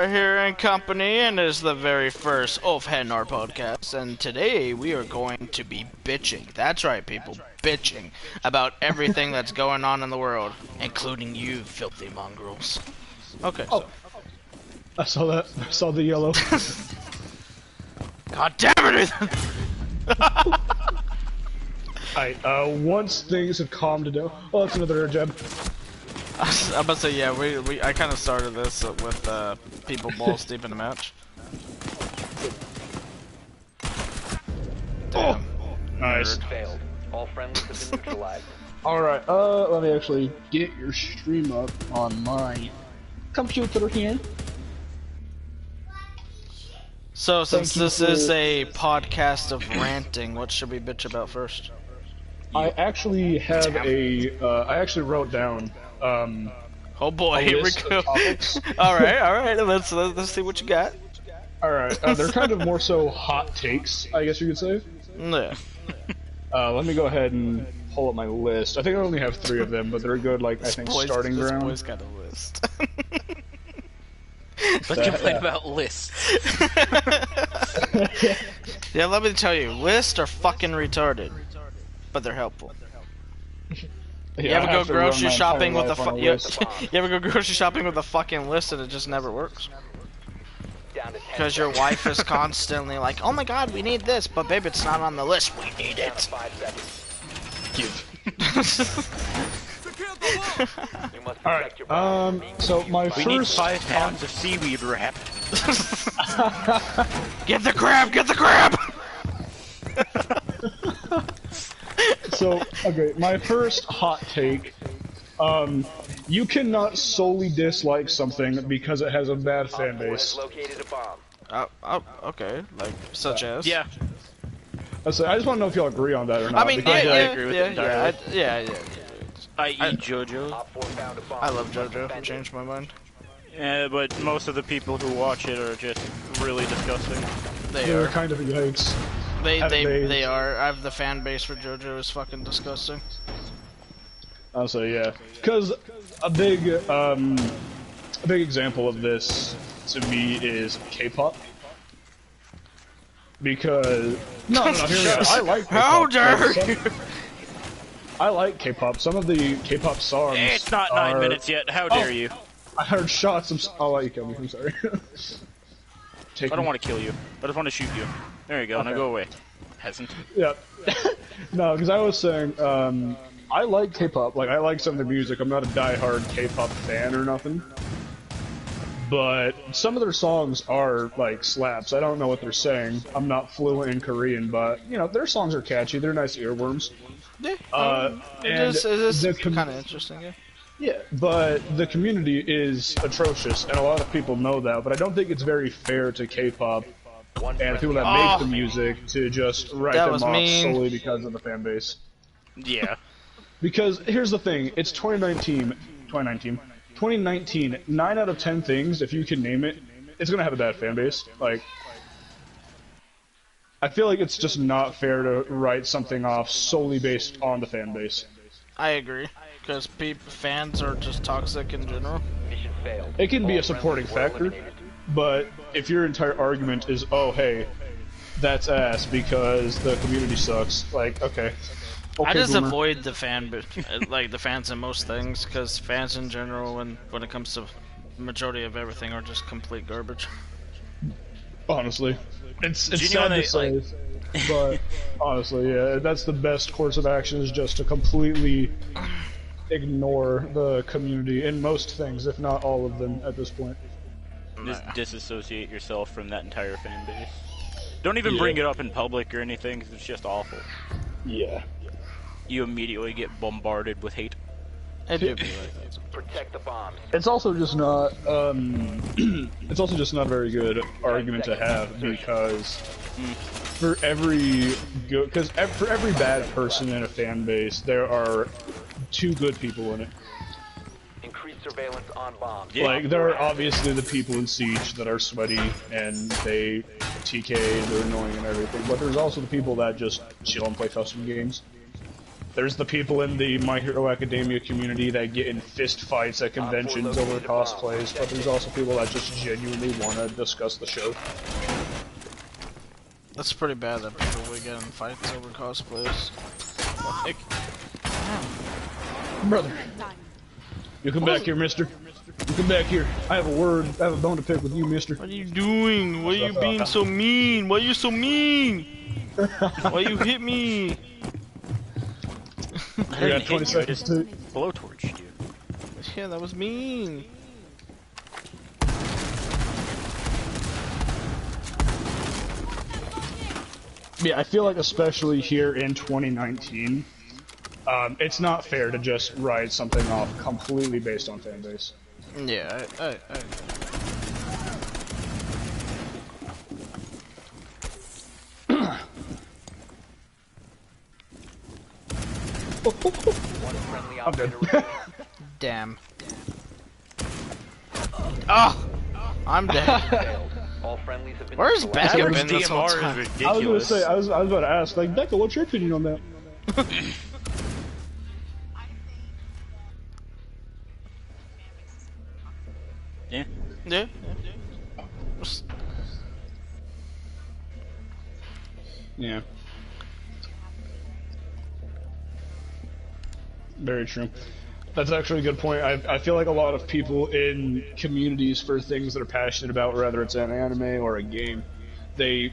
We're here in company, and it is the very first Ulfhednar podcast, and today we are going to be bitching. That's right, people, bitching about everything that's going on in the world, including you, filthy mongrels. Okay, so. I saw that. I saw the yellow. God damn it! Alright, once things have calmed down. Oh, that's another air jab. I'm about to say, yeah, I kind of started this with people balls deep in the match. Damn. Oh, nice. Failed. All friendlies have been neutralized. Alright, let me actually get your stream up on my computer here. So, since this is a podcast of ranting, what should we bitch about first? I actually have I actually wrote down, oh boy, here we go. Alright, let's see what you got. Alright, they're kind of more so hot takes, I guess you could say. Yeah. Let me go ahead and pull up my list. I think I only have 3 of them, but they're good, like, I think, starting ground. This boy's got a list. Let's complain about lists. Yeah, let me tell you, lists are fucking retarded, but they're helpful. Yeah, you ever go grocery shopping with a you ever go grocery shopping with a fucking list and it just never works? Because your wife is constantly like, "Oh my God, we need this," but babe, it's not on the list. We need it. Alright, so my We need first 5 pounds of seaweed wrap. Get the crab! Get the crab! So, okay, my first hot take, you cannot solely dislike something because it has a bad fan base. Okay, like, such as? Yeah. I just want to know if y'all agree on that or not. I mean, I agree with it entirely. yeah. I eat JoJo. I love JoJo. I changed my mind. Yeah, but most of the people who watch it are just really disgusting. They're kind of yikes. They are. The fan base for JoJo is fucking disgusting. I'll say yeah, because a big example of this to me is K-pop. Because no, hear me out. I like K-pop. How dare you! I like K-pop. Some of the K-pop songs. It's not 9 minutes yet. How dare you? I heard shots. I'll let you kill me. I'm sorry. I don't want to kill you. I just want to shoot you. There you go. Okay. Now go away. Peasant. Yeah. No, because I was saying, I like K-pop. Like, I like some of the music. I'm not a die-hard K-pop fan or nothing. But some of their songs are, like, slaps. I don't know what they're saying. I'm not fluent in Korean, but, you know, their songs are catchy. They're nice earworms. Yeah, it is kind of interesting, yeah. Yeah, but the community is atrocious, and a lot of people know that, but I don't think it's very fair to K-pop and people that make the music to just write them off solely because of the fan base. Yeah. Because here's the thing, it's 2019, 9 out of 10 things, if you can name it, it's gonna have a bad fan base. Like, I feel like it's just not fair to write something off solely based on the fan base. I agree, because fans are just toxic in general. It can be a supporting factor, but if your entire argument is, oh hey, that's ass because the community sucks, like, okay I just boomer. avoid the like the fans in most things, because fans in general, when it comes to the majority of everything, are just complete garbage. Honestly, it's sad to say, but honestly, yeah, that's the best course of action, is just to completely ignore the community in most things, if not all of them at this point. Just disassociate yourself from that entire fan base. Don't even bring it up in public or anything, because it's just awful. Yeah. You immediately get bombarded with hate. It do be like that. Protect the bombs. It's also just not, it's also just not a very good argument to have, because for every for every bad person in a fan base, there are 2 good people in it. Increased surveillance on bombs. Like, there are obviously the people in Siege that are sweaty, and they TK, they're annoying and everything, but there's also the people that just chill and play custom games. There's the people in the My Hero Academia community that get in fist fights at conventions over cosplays, but there's also people that just genuinely want to discuss the show. That's pretty bad that people would get in fights over cosplays. Like, brother, you come back here, mister. You come back here. I have a word. I have a bone to pick with you, mister. what are you doing? Why are you being so mean? Why are you so mean? Why you hit me? I got 20 seconds to blowtorched you. Yeah, that was mean. Yeah, I feel like especially here in 2019, it's not fair to just write something off completely based on fanbase. Yeah, I I'm dead. Damn. Oh! I'm dead. Where's Becca been this whole time? I was gonna say, I was about to ask, like, Becca, what's your opinion on that? Yeah. Yeah. Yeah. Very true. That's actually a good point. I feel like a lot of people in communities for things that are passionate about, whether it's an anime or a game, they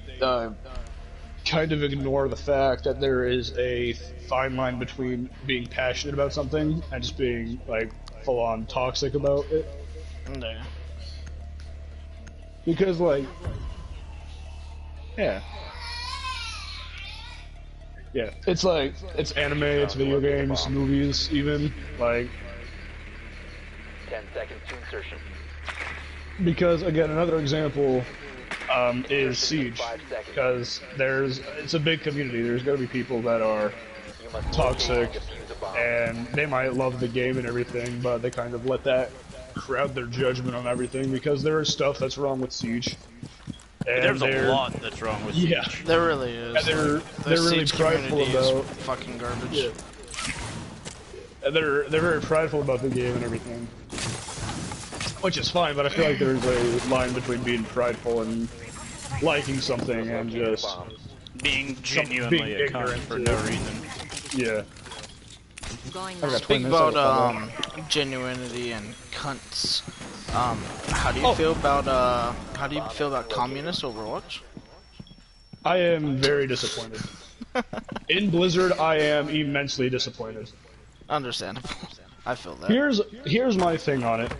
kind of ignore the fact that there is a fine line between being passionate about something and just being, like, full-on toxic about it. Yeah. Because, like, yeah. Yeah, it's like, it's anime, it's video games, movies, even, like... 10 seconds to insertion. Because, again, another example is Siege. Because it's a big community, there's gonna be people that are toxic, and they might love the game and everything, but they kind of let that crowd their judgment on everything, because there is stuff that's wrong with Siege. And there's a lot that's wrong with Siege. Yeah. There really is. And they're really Siege prideful community is about fucking garbage. Yeah. And they're very prideful about the game and everything, which is fine. But I feel like there's a line between being prideful and liking something and just being genuinely a cunt for no reason. Yeah. Speak about genuinity and cunts. How do you feel about communist Overwatch? I am very disappointed. In Blizzard, I am immensely disappointed. Understandable. I feel that. Here's my thing on it.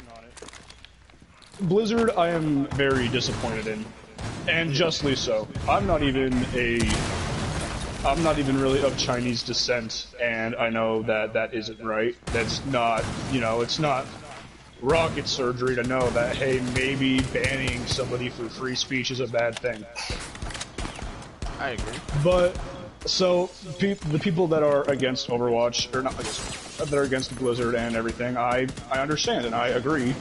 Blizzard, I am very disappointed in, and justly so. I'm not even really of Chinese descent, and I know that that isn't right. That's not, it's not rocket surgery to know that, hey, maybe banning somebody for free speech is a bad thing. I agree. But, so, the people that are against Overwatch, or not against, that are against Blizzard and everything, I understand and I agree.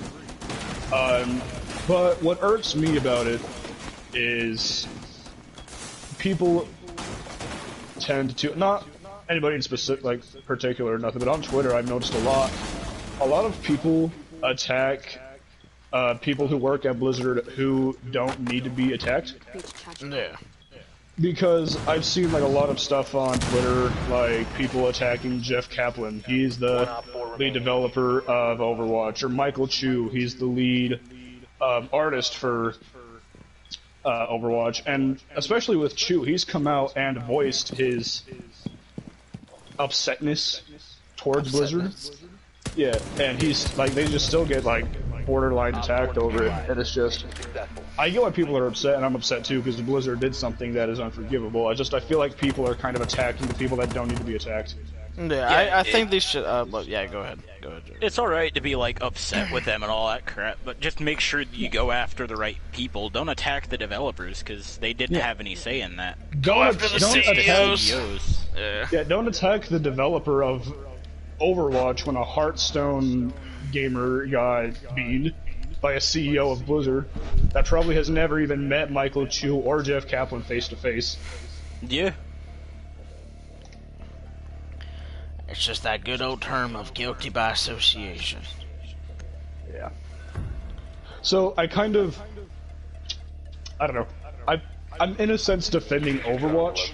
But what irks me about it is people tend to, not anybody in specific, like, particular or nothing, but on Twitter I've noticed a lot of people attack people who work at Blizzard who don't need to be attacked. Yeah. Because I've seen, like, a lot of stuff on Twitter, like, people attacking Jeff Kaplan. He's the lead developer of Overwatch. Or Michael Chu, he's the lead artist for Overwatch. And especially with Chu, he's come out and voiced his upsetness towards Blizzard. Yeah, and he's, like, they just still get, like, borderline attacked over it, and it's just, I get why people are upset, and I'm upset too, because the Blizzard did something that is unforgivable. I feel like people are kind of attacking the people that don't need to be attacked. Yeah, I think they should, yeah, go ahead. Go ahead, Jerry. It's alright to be, like, upset with them and all that crap, but just make sure you go after the right people. Don't attack the developers, because they didn't have any say in that. Go after the CEOs. Yeah, don't attack the developer of Overwatch when a Hearthstone gamer got beamed by a CEO of Blizzard that probably has never even met Michael Chu or Jeff Kaplan face to face. Yeah. It's just that good old term of guilty by association. Yeah. So I don't know. I'm in a sense defending Overwatch,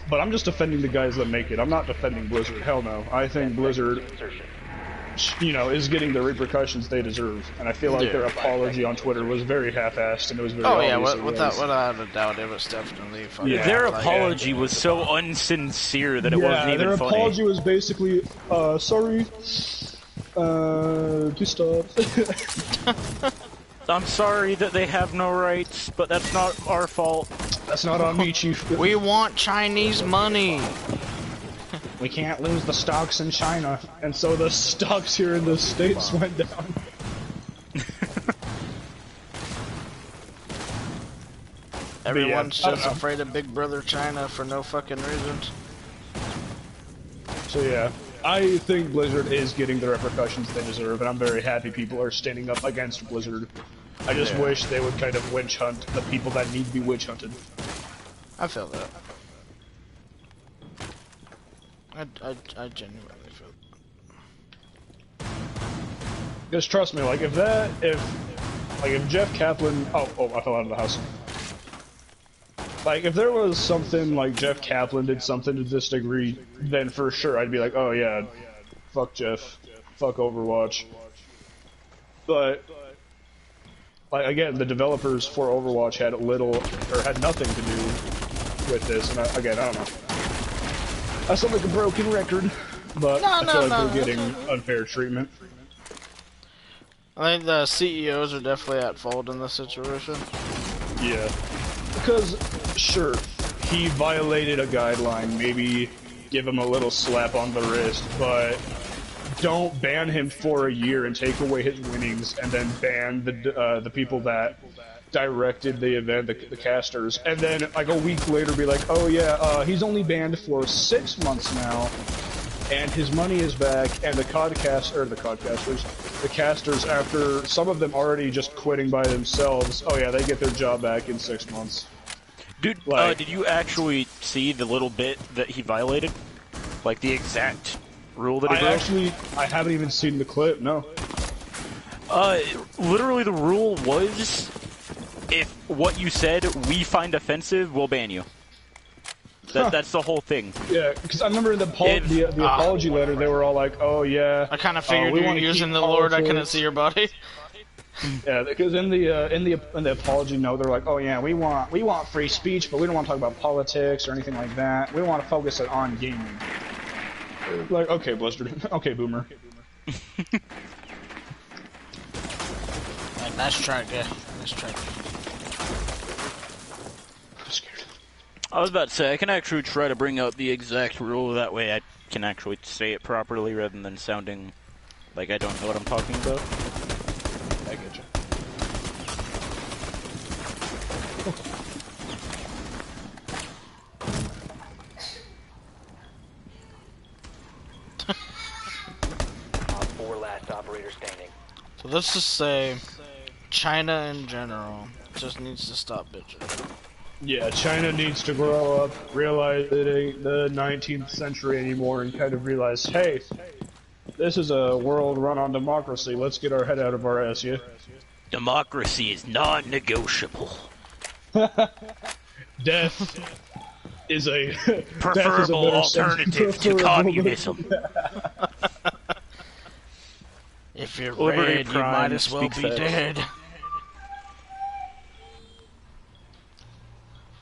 but I'm just defending the guys that make it. I'm not defending Blizzard. Hell no. I think Blizzard, is getting the repercussions they deserve, and I feel like their apology on Twitter was very half-assed, and it was very obvious. Without a doubt, it was definitely fucking... Yeah. Their apology was so unsincere that it wasn't even their funny. apology was basically, sorry, to stop. I'm sorry that they have no rights, but that's not our fault. That's not on me, Chief. We want Chinese money. We can't lose the stocks in China, and so the stocks here in the States went down. Everyone's just afraid of Big Brother China for no fucking reasons. So yeah, I think Blizzard is getting the repercussions they deserve, and I'm very happy people are standing up against Blizzard. I just wish they would kind of witch hunt the people that need to be witch hunted. I feel that. I genuinely feel that. Just trust me, like if Jeff Kaplan, I fell out of the house. Like if there was something like Jeff Kaplan did something to this degree, then for sure I'd be like, oh yeah, fuck Jeff, fuck Overwatch. But like again, the developers for Overwatch had nothing to do with this, and I don't know. I sound like a broken record, but I feel like they're getting unfair treatment. I think the CEOs are definitely at fault in this situation. Yeah. Because, sure, he violated a guideline, maybe give him a little slap on the wrist, but don't ban him for a year and take away his winnings, and then ban the people that directed the event, the casters, and then like a week later be like, oh yeah, he's only banned for 6 months now, and his money is back, and the casters, after some of them already just quitting by themselves, oh yeah, they get their job back in 6 months. Dude, did you actually see the little bit that he violated? Like the exact rule that he broke? I haven't even seen the clip, no. Literally the rule was, if what you said we find offensive, we'll ban you. That's the whole thing. Yeah, because I remember in the apology letter, they were all like, "Oh yeah." I kind of figured you were using the Lord. I couldn't see your body. Yeah, because in the apology note, they're like, "Oh yeah, we want free speech, but we don't want to talk about politics or anything like that. We want to focus on gaming." Like, okay, Blizzard. Okay, Boomer. Nice try, guy. Nice try. I'm scared. I was about to say, I can actually try to bring out the exact rule, that way I can actually say it properly rather than sounding like I don't know what I'm talking about. I get you. Four last operator standing. So let's just say China in general just needs to stop bitching. Yeah, China needs to grow up, realize it ain't the 19th century anymore, and kind of realize, hey, this is a world run on democracy. Let's get our head out of our ass, yeah? Democracy is non-negotiable. Death is a preferable alternative to communism. If you're Liberty red, you Prime might as well be speaks dead.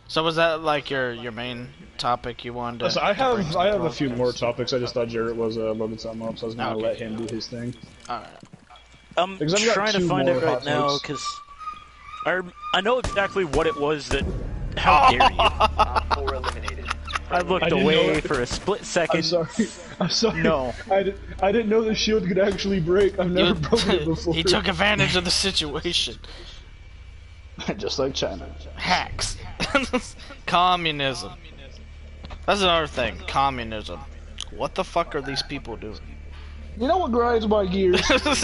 So was that like your main topic you wanted to? So I have a few more topics. I just thought Jarrett was loading something up, so I was gonna let him do his thing. Alright. I'm trying to find it right now because I know exactly what it was that. How dare you? Four eliminated. I looked away for a split second. I'm sorry. No. I didn't know the shield could actually break. I've never broken it before. He took advantage of the situation. Just like China. Hacks. Communism. That's another thing. Communism. What the fuck are these people doing? You know what grinds my gears?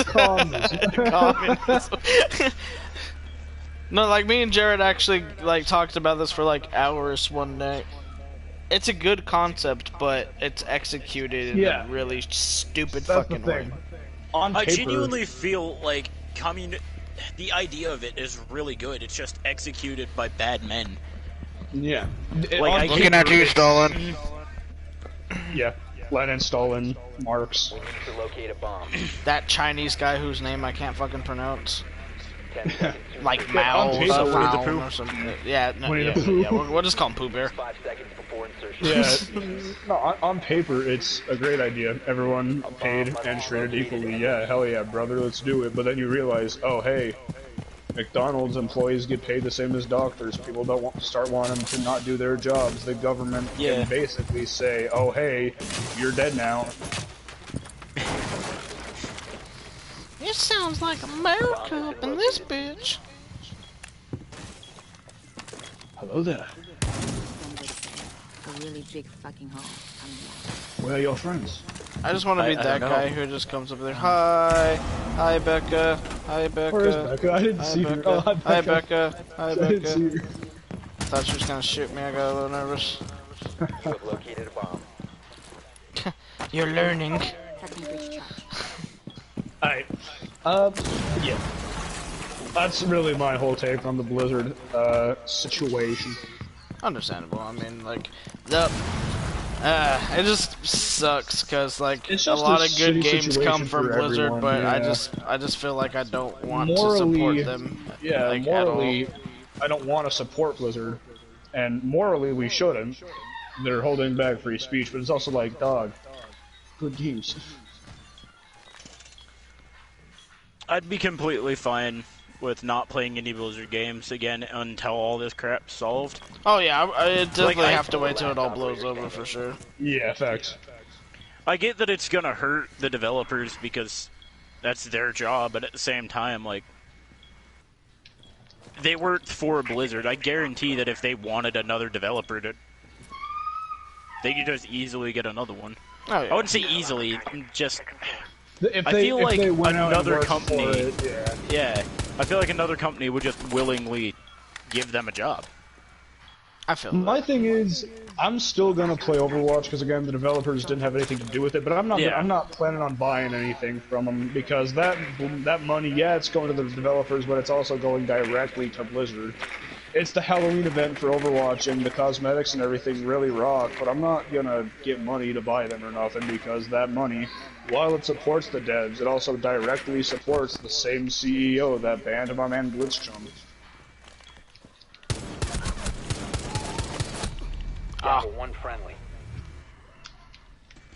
Communism. Communism. No, like me and Jared actually like talked about this for like hours one day. it's a good concept, but it's executed in a really stupid That's fucking the way. thing. On I paper, genuinely feel like the idea of it is really good. It's just executed by bad men. yeah. Like, Looking at you, Stalin. Yeah, Lenin, Stalin, Marx. We need to locate a bomb. That Chinese guy whose name I can't fucking pronounce. 10 seconds. Like Yeah, Mao on or paper, something. Winnie the Pooh. Or something. Yeah, no, Winnie yeah, the Pooh. yeah. We'll just call him Pooh Bear. 5 seconds before insertion. Yeah, no, on paper, it's a great idea. Everyone paid and treated equally. Yeah, hell yeah, brother, let's do it. But then you realize, oh, hey, McDonald's employees get paid the same as doctors. People don't want to start wanting them to not do their jobs. The government can basically say, oh, hey, you're dead now. It sounds like America up in this bitch. Hello there. A really big fucking hole. Where are your friends? I just want to be I that don't guy know. who just comes up there. Hi. Hi, Becca. Hi, Becca. Where is Becca? I didn't Hi, see her. Becca. Oh, hi, Hi, Becca. Becca. Hi, I didn't see Becca. her. Thought she was gonna shoot me. I got a little nervous. You have located a bomb. You're learning. Setting breach charge. Alright. Yeah. That's really my whole take on the Blizzard, situation. Understandable. I mean, like, it just sucks because like It's a just lot a of good shitty games come situation from for Blizzard, everyone, but yeah. I just feel like I don't want to Morally, support them. yeah, like, at all. morally, I don't want to support Blizzard, and morally we shouldn't. They're holding back free speech, but it's also like, dog, good games. I'd be completely fine with not playing any Blizzard games again until all this crap's solved. Oh yeah, I definitely I- have to wait till it all blows over for sure. Yeah, facts. I get that it's gonna hurt the developers because that's their job, but at the same time, like, they worked for Blizzard. I guarantee that if they wanted another developer to, they could just easily get another one. Oh yeah. I wouldn't say easily, just If I they, feel if like they went out and another worked company- for it, yeah. yeah. I feel like another company would just willingly give them a job. I feel My that. thing is, I'm still gonna play Overwatch because again, the developers didn't have anything to do with it. But I'm not. Yeah. I'm not planning on buying anything from them because that money, yeah, it's going to the developers, but it's also going directly to Blizzard. It's the Halloween event for Overwatch, and the cosmetics and everything really rock. But I'm not gonna get money to buy them or nothing because that money, while it supports the devs, it also directly supports the same CEO that banned my man Blitzchung. Down to one friendly.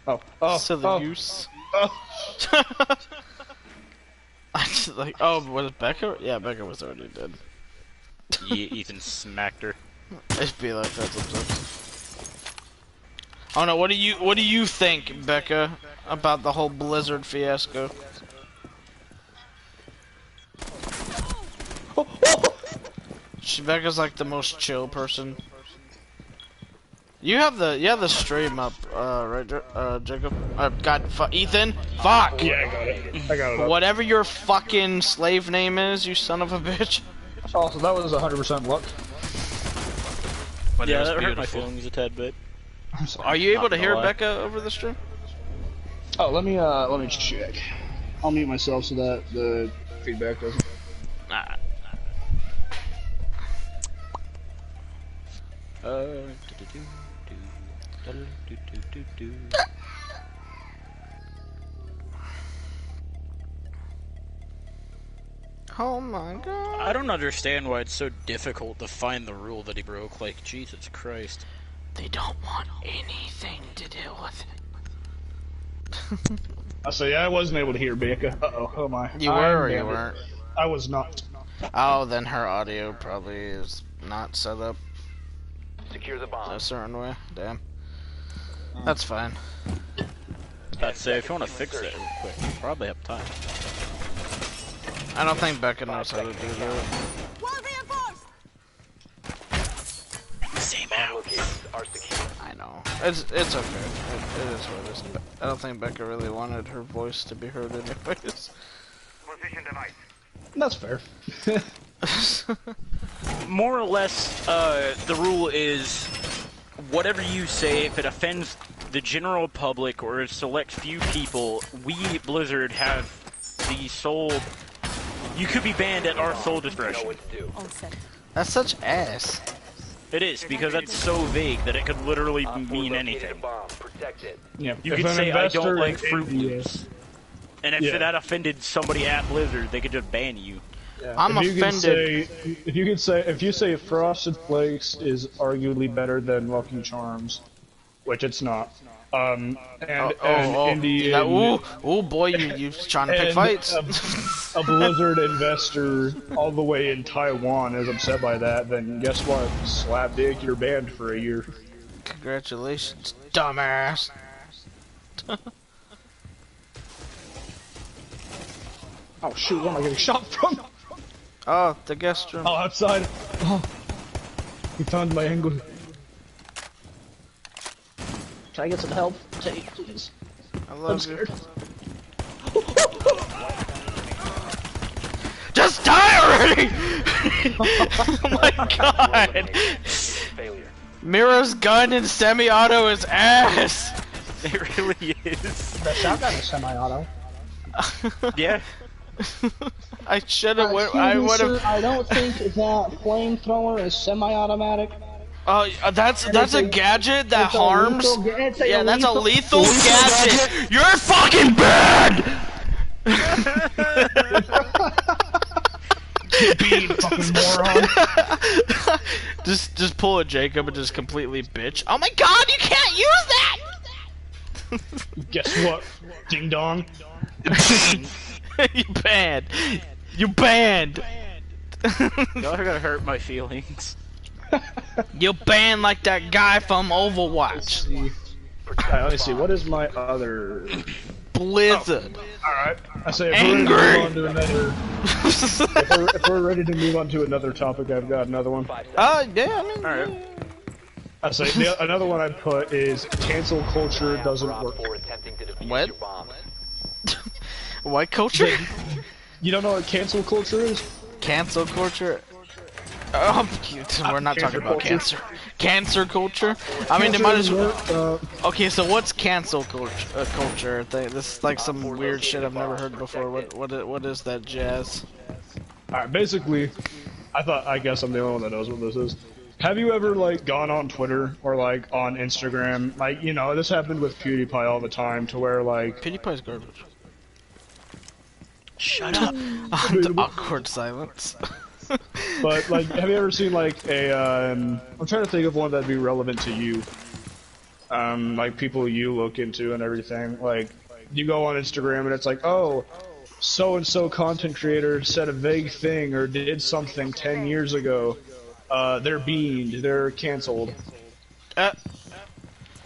So the use. oh. I just like, oh, was Becca? Yeah, Becca was already dead. Ethan smacked her. It'd be like that sometimes. Oh no, what do you think, Becca, about the whole Blizzard fiasco? Becca's like the most chill person. You have the stream up, right, Jacob? God, Ethan, fuck! Yeah, I got it. I got it. Up. Whatever your fucking slave name is, you son of a bitch. Oh, so that was 100% luck. But Yeah, that hurt my feelings a tad bit. I'm sorry. Are you able Not to gonna hear lie. Becca over the stream? Oh, let me check. I'll mute myself so that the feedback doesn't. Nah. Oh my god. I don't understand why it's so difficult to find the rule that he broke. Like, Jesus Christ. They don't want anything to do with it. I say I wasn't able to hear Becca. Uh-oh, who am I? You I'm were or you Bandit. weren't? I was not. Oh, then her audio probably is not set up Secure the bomb. a certain way. Damn. That's fine. I'd say if you want to fix it real quick, you probably have time. I don't think Becca knows how to do that. Same Bomb out. locations are secure. I know. It's okay. It is what it is. I don't think Becca really wanted her voice to be heard anyways. Position device. That's fair. More or less, the rule is whatever you say, if it offends the general public or a select few people, we, Blizzard, have the sole... You could be banned at our sole discretion. All set. That's such ass. It is, because that's so vague that it could literally mean anything. Yeah. You If could an say, I investor don't like in Fruit India- Loops. And if that offended somebody at Blizzard, they could just ban you. I'm offended. If you say Frosted Flakes is arguably better than Lucky Charms, which it's not. Indian, Ooh, boy, you trying to pick and fights. a Blizzard investor all the way in Taiwan is upset by that, then guess what? Slap dick, you're banned for a year. Congratulations, dumbass. Oh shoot, where am I getting shot from? Oh, the guest room. Oh, outside. Oh, he found my angle. Can I get some help? Take, please. I love I'm you. scared. Just die already! Oh my god! Mira's gun in semi-auto is ass! It really is. The shotgun is semi-auto. Yeah. I should have I would have. I don't think that flamethrower is semi-automatic. That's a gadget that harms. Yeah, that's a lethal gadget. You're fucking bad. Bean, fucking moron. just pull a Jacob and just completely bitch. Oh my god, you can't use that. Guess what? Ding dong. You banned. You banned. Y'all are gonna hurt my feelings. You banned like that guy from Overwatch. Alright, let me see. What is my other? Blizzard. Alright. I say Angry. if we're ready to move on to another topic, I've got another one. Yeah, I mean. Alright. I say another one I put is cancel culture doesn't work. What? What culture? You don't know what cancel culture is? Cancel culture? Oh, we're not talking about culture. cancer. Cancer culture? I mean, it might as well. Okay, so what's cancel culture? Culture thing? This is like some weird shit I've never heard before. What is that jazz? Alright, basically, I guess I'm the only one that knows what this is. Have you ever, like, gone on Twitter or, like, on Instagram? Like, you know, this happened with PewDiePie all the time to where, like... PewDiePie's garbage. Shut up. Awkward silence. But, like, have you ever seen, like, I'm trying to think of one that'd be relevant to you. Like, people you look into and everything. Like, you go on Instagram and it's like, oh, so-and-so content creator said a vague thing or did something 10 years ago. They're beaned, they're canceled.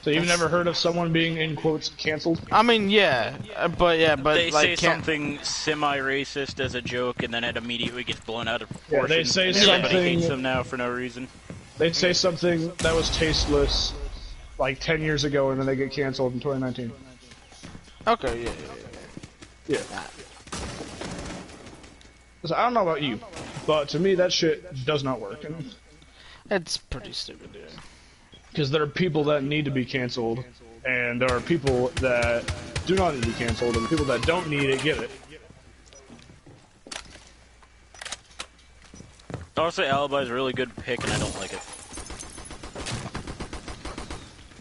So you've never heard of someone being, in quotes, canceled? I mean, yeah, but They like, say something semi-racist as a joke, and then it immediately gets blown out of proportion. Yeah, they say Everybody something- hates them now for no reason. They say something that was tasteless, like 10 years ago, and then they get canceled in 2019. okay, yeah. So I don't know about you, but to me that shit does not work. It's pretty stupid, yeah. Because there are people that need to be canceled, and there are people that do not need to be canceled, and the people that don't need it get it. Honestly, Alibi is a really good pick, and I don't like it.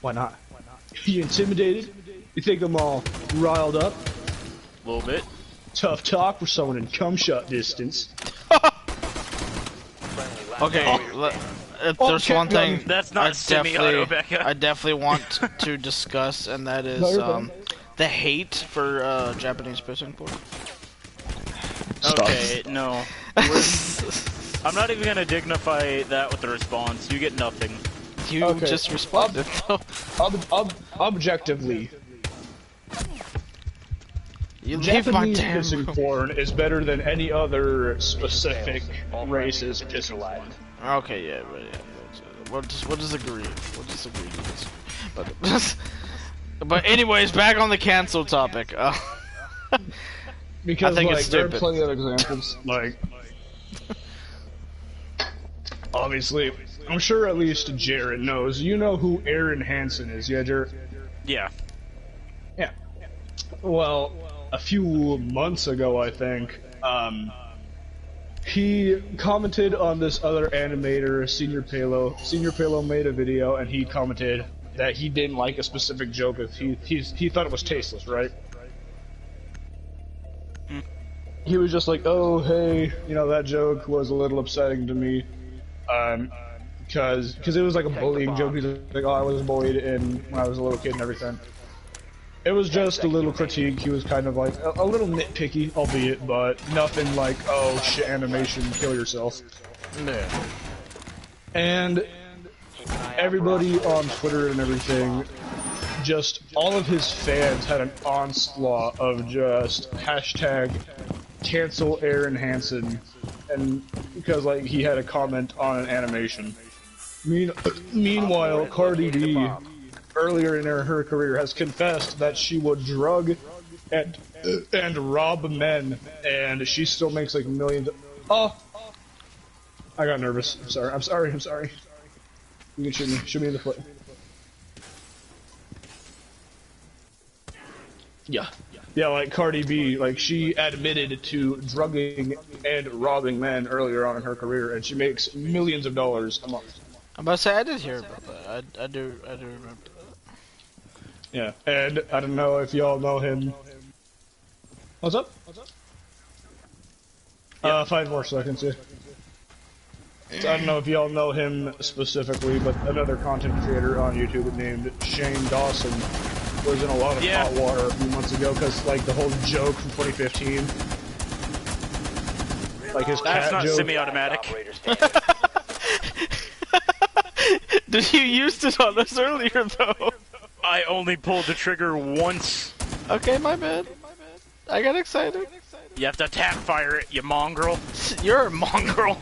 Why not? You intimidated? You think I'm all riled up? A little bit. Tough talk for someone in cum shot distance. Okay, if there's one thing That's not semi-auto, Becca. I definitely want to discuss, and that is the hate for Japanese pissing porn. Okay, no. I'm not even gonna dignify that with a response. You get nothing. You just responded though. Objectively, You leave my Japanese damn pissing room. porn is better than any other specific race's pissing porn. Okay, yeah, but yeah. We'll disagree. We'll disagree. But anyways, back on the cancel topic. Because I think like, it's there are stupid. plenty of examples. Like, obviously, I'm sure at least Jared knows. You know who Aaron Hanson is, yeah, Jared? Yeah. Yeah. Well, a few months ago, I think, he commented on this other animator, Senior Palo. Senior Palo made a video, and he commented that he didn't like a specific joke. If he thought it was tasteless, right? He was just like, oh, hey, you know, that joke was a little upsetting to me, because it was like a bullying joke. He's like, oh, I was bullied when I was a little kid and everything. It was just a little critique. He was kind of like a little nitpicky, albeit, but nothing like, oh shit, animation, kill yourself. Yeah. And everybody on Twitter and everything, just all of his fans had an onslaught of just hashtag cancel Aaron Hanson, and because like he had a comment on an animation. Meanwhile, Cardi B, earlier in her career, has confessed that she would drug and rob men, and she still makes like millions. Oh, I got nervous. I'm sorry. You can shoot me in the foot. Yeah, like Cardi B, like she admitted to drugging and robbing men earlier on in her career, and she makes millions of dollars a month. I'm about to say I did hear about that. I do remember that. Yeah, and I don't know if y'all know him. What's up? 5 more seconds, yeah. So I don't know if y'all know him specifically, but another content creator on YouTube named Shane Dawson was in a lot of hot water a few months ago because, like, the whole joke from 2015, like his cat joke. That's not semi-automatic. Did you use it on us earlier, though? I only pulled the trigger once. Okay, my bad. I got excited. You have to tap fire it, you mongrel. You're a mongrel.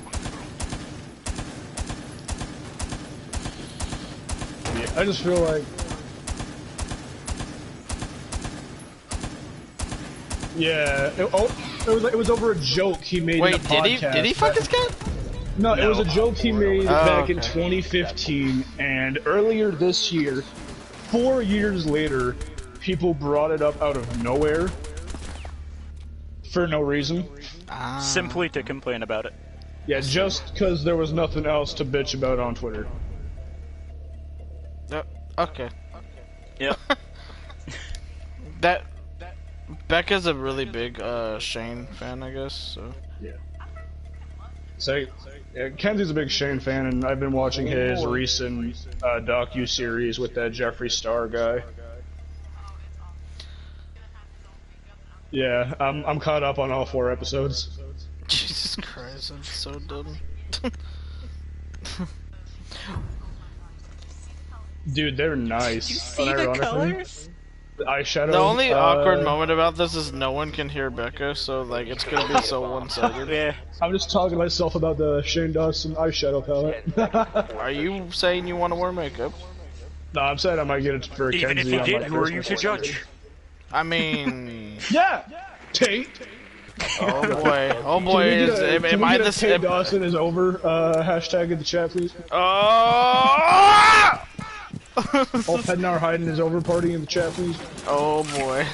Yeah, I just feel like... Yeah, it was over a joke he made in a podcast. Did he fuck his cat? No, it was a joke he made back in 2015, and earlier this year, 4 years later, people brought it up out of nowhere for no reason. Simply to complain about it. Yeah, just because there was nothing else to bitch about on Twitter. Okay. Yep. Becca's a really big Shane fan, I guess. So. Yeah. So, yeah, Kenzie's a big Shane fan, and I've been watching his recent docu-series with that Jeffree Star guy. Yeah, I'm caught up on all 4 episodes. Jesus Christ, I'm so dumb. Dude, they're nice. You see the colors? The eyeshadow. The only awkward moment about this is no one can hear Becca, so like it's gonna be so one-sided. Yeah. I'm just talking to myself about the Shane Dawson eyeshadow palette. Are you saying you want to wear makeup? No, I'm saying I might get it for Even Kenzie. if you did, on who are you to judge? I mean... Yeah! Tate! Oh boy, am I this... Tate Dawson is over, hashtag in the chat, please. Oh! Ulfhednar hiding his over party in the chat, please. Oh boy.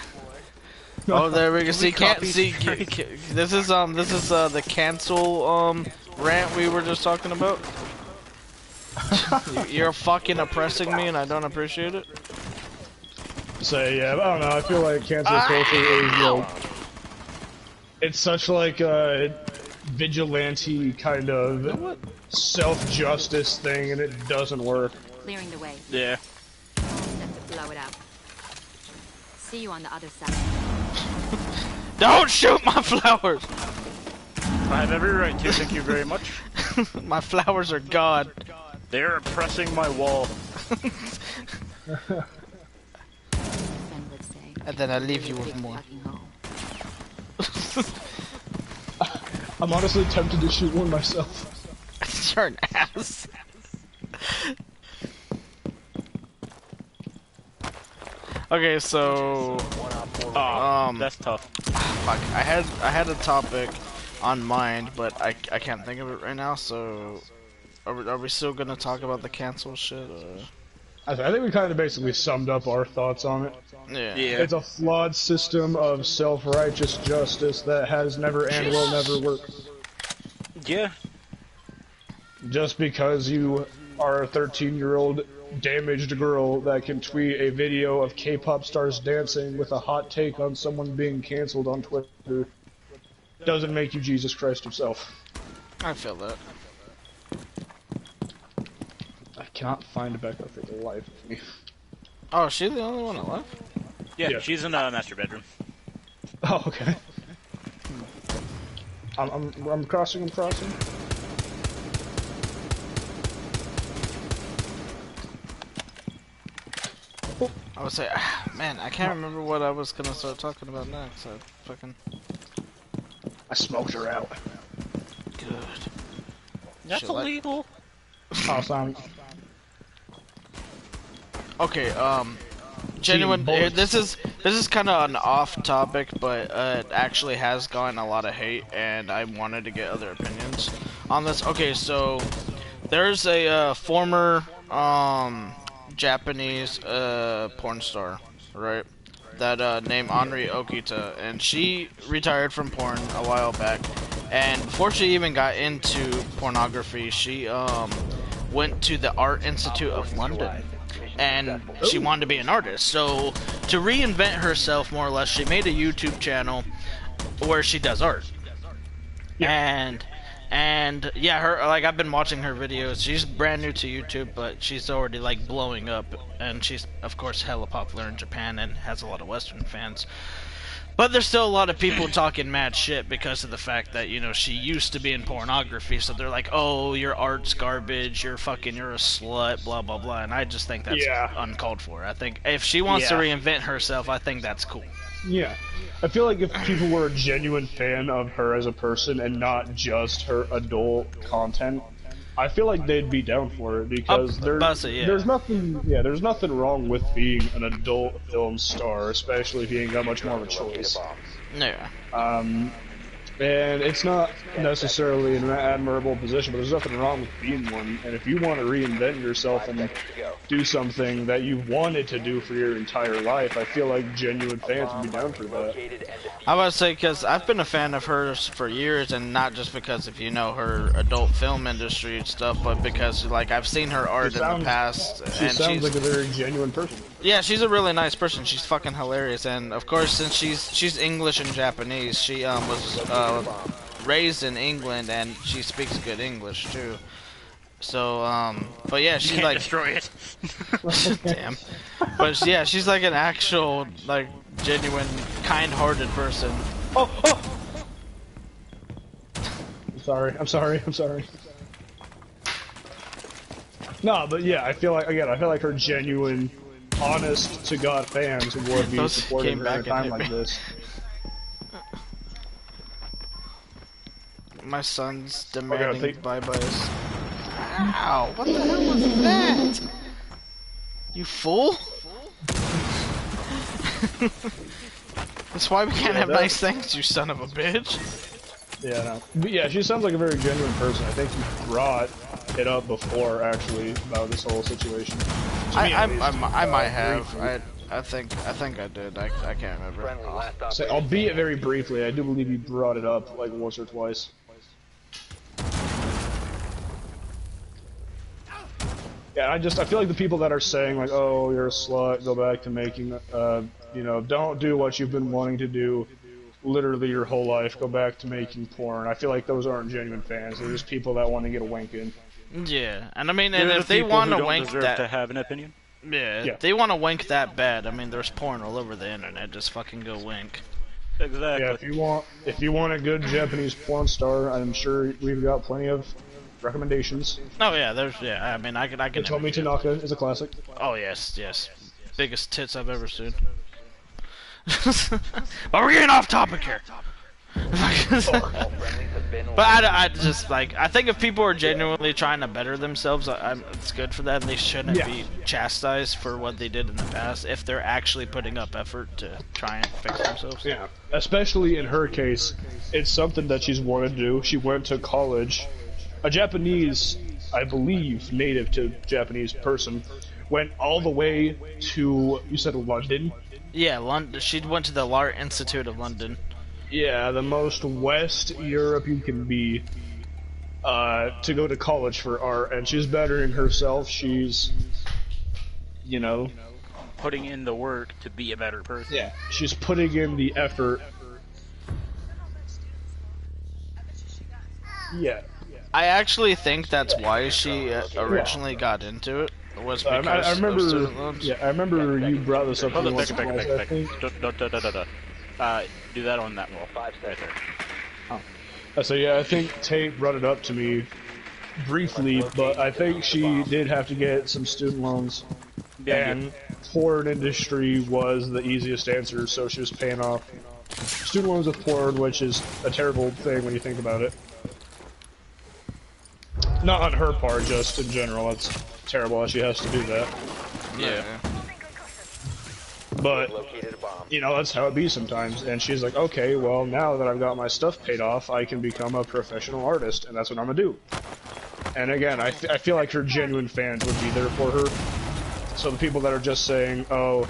Oh, there we go. See, this is the cancel rant we were just talking about. You're fucking oppressing me, and I don't appreciate it. So yeah, I don't know. I feel like cancel culture is like, it's such like a vigilante kind of self-justice thing, and it doesn't work. Clearing the way. Yeah. Set to blow it up. See you on the other side. Don't shoot my flowers! I have every right to, thank you very much. My flowers are God. They're oppressing my wall. And then I leave you with more. I'm honestly tempted to shoot one myself. You're an ass. Okay, so that's tough. Fuck, I had a topic on mind, but I can't think of it right now. So are we still gonna talk about the cancel shit? Or? I think we kind of basically summed up our thoughts on it. Yeah. It's a flawed system of self-righteous justice that has never and will never work. Yeah. Just because you are a 13-year-old damaged girl that can tweet a video of K-pop stars dancing with a hot take on someone being canceled on Twitter doesn't make you Jesus Christ himself. I feel that. I cannot find Becca for the life of me. Oh, is she the only one alive? Yeah, she's in the master bedroom. Oh, okay. I'm crossing. I would say, man, I can't remember what I was gonna start talking about next. I smoked her out. Good. That's Shit, like- illegal. Awesome. Okay, genuine. This is kind of an off topic, but it actually has gotten a lot of hate, and I wanted to get other opinions on this. Okay, so there's a former Japanese porn star, right? That named Anri Okita, and she retired from porn a while back. And before she even got into pornography, she went to the Art Institute of London, and she wanted to be an artist. So to reinvent herself, more or less, she made a YouTube channel where she does art. And yeah, her, like, I've been watching her videos. She's brand new to YouTube, but she's already like blowing up, and she's of course hella popular in Japan and has a lot of Western fans. But there's still a lot of people talking mad shit because of the fact that, you know, she used to be in pornography, so they're like, oh, your art's garbage, you're a slut, blah blah blah, and I just think that's uncalled for. I think if she wants to reinvent herself, I think that's cool. Yeah. I feel like if people were a genuine fan of her as a person and not just her adult content, I feel like they'd be down for it, because there's nothing wrong with being an adult film star, especially if you ain't got much more of a choice. Yeah. And it's not necessarily an admirable position, but there's nothing wrong with being one. And if you want to reinvent yourself and do something that you wanted to do for your entire life, I feel like genuine fans would be down for that. I would say, because I've been a fan of hers for years, and not just because of, you know, her adult film industry and stuff, but because, like, I've seen her art in the past. She sounds like a very genuine person. Yeah, she's a really nice person. She's fucking hilarious, and of course, since she's English and Japanese, she was raised in England, and she speaks good English too. So, but yeah, she's like destroy it. damn. But yeah, she's like an actual, like, genuine, kind-hearted person. Oh! I'm sorry. No, but yeah, I feel like her genuine, honest to God fans would be supporting her at a time like this. My son's demanding bye-byes. Ow! What the hell was that? You fool! That's why we can't have nice things, you son of a bitch. Yeah, no. But yeah, she sounds like a very genuine person. I think you brought it up before, actually, about this whole situation. I might have. I think I did. I can't remember. Albeit very briefly, I do believe you brought it up like once or twice. Yeah, I feel like the people that are saying, like, oh, you're a slut, go back to making, you know, don't do what you've been wanting to do literally your whole life, go back to making porn. I feel like those aren't genuine fans. They're just people that want to get a wank in. Yeah, and I mean, and if they want to wank that, to have an opinion. Yeah, if they want to wank that bad, I mean, there's porn all over the internet. Just fucking go wank. Exactly. Yeah, if you want a good Japanese porn star, I'm sure we've got plenty of recommendations. Oh yeah, I mean, I can. Tomi Tanaka is a classic. Oh yes, biggest tits I've ever seen. But we're getting off topic here. But I just, like, I think if people are genuinely trying to better themselves, it's good for them. They shouldn't be chastised for what they did in the past if they're actually putting up effort to try and fix themselves. Yeah, especially in her case, it's something that she's wanted to do. She went to college. A Japanese I believe, native to Japanese person, went all the way to, you said London? Yeah, London. She went to the Art Institute of London. Yeah, the most West Europe you can be, to go to college for art, and she's bettering herself. She's, you know, Putting in the work to be a better person. yeah, she's putting in the effort. Yeah. I actually think that's why she originally got into it. Was because I remember. of student loans. Yeah, I remember you brought this up. Hold on, once back, or back, twice, back, I back. think. Do that on that wall. 5 Right seconds. there. So yeah, I think Tate brought it up to me briefly, but I think she did have to get some student loans, Yeah, and porn industry was the easiest answer, so she was paying off student loans with porn, which is a terrible thing when you think about it. Not on her part, just in general, it's terrible that she has to do that. Yeah. But, Located a bomb. you know, that's how it be sometimes. And she's like, okay, well, now that I've got my stuff paid off, I can become a professional artist, and that's what I'm gonna do. And again, I feel like her genuine fans would be there for her. So the people that are just saying, oh,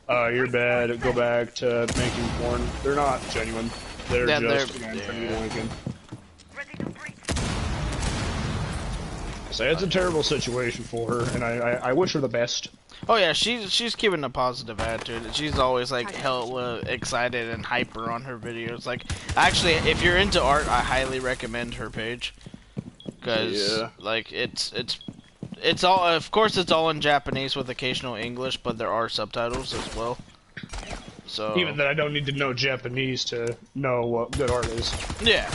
you're bad, go back to making porn, they're not genuine. They're Yeah, just, they're- again, trying to get a weekend. So it's a terrible situation for her, and I wish her the best. Oh yeah, she's keeping a positive attitude. She's always like hella excited and hyper on her videos. Like, actually, if you're into art, I highly recommend her page. Cause Yeah. like it's all, of course it's all in Japanese with occasional English, but there are subtitles as well. So Even that I don't need to know Japanese to know what good art is. yeah,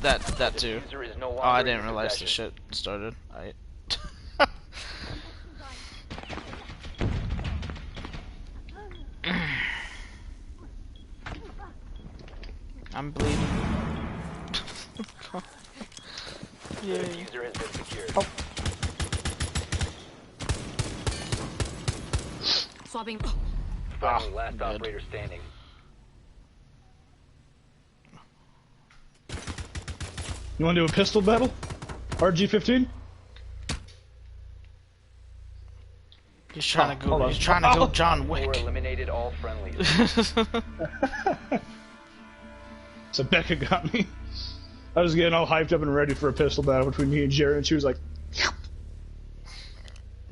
that too. User is no Oh, I longer in didn't realize the possession. shit started. I'm bleeding. Yay. User has been secured. Swapping. Friendly, last good. operator standing. You want to do a pistol battle? RG-15? He's trying to hold go. on. He's trying to go John 4 Wick. eliminated all friendlies. So Becca got me. I was getting all hyped up and ready for a pistol battle between me and Jared, and she was like,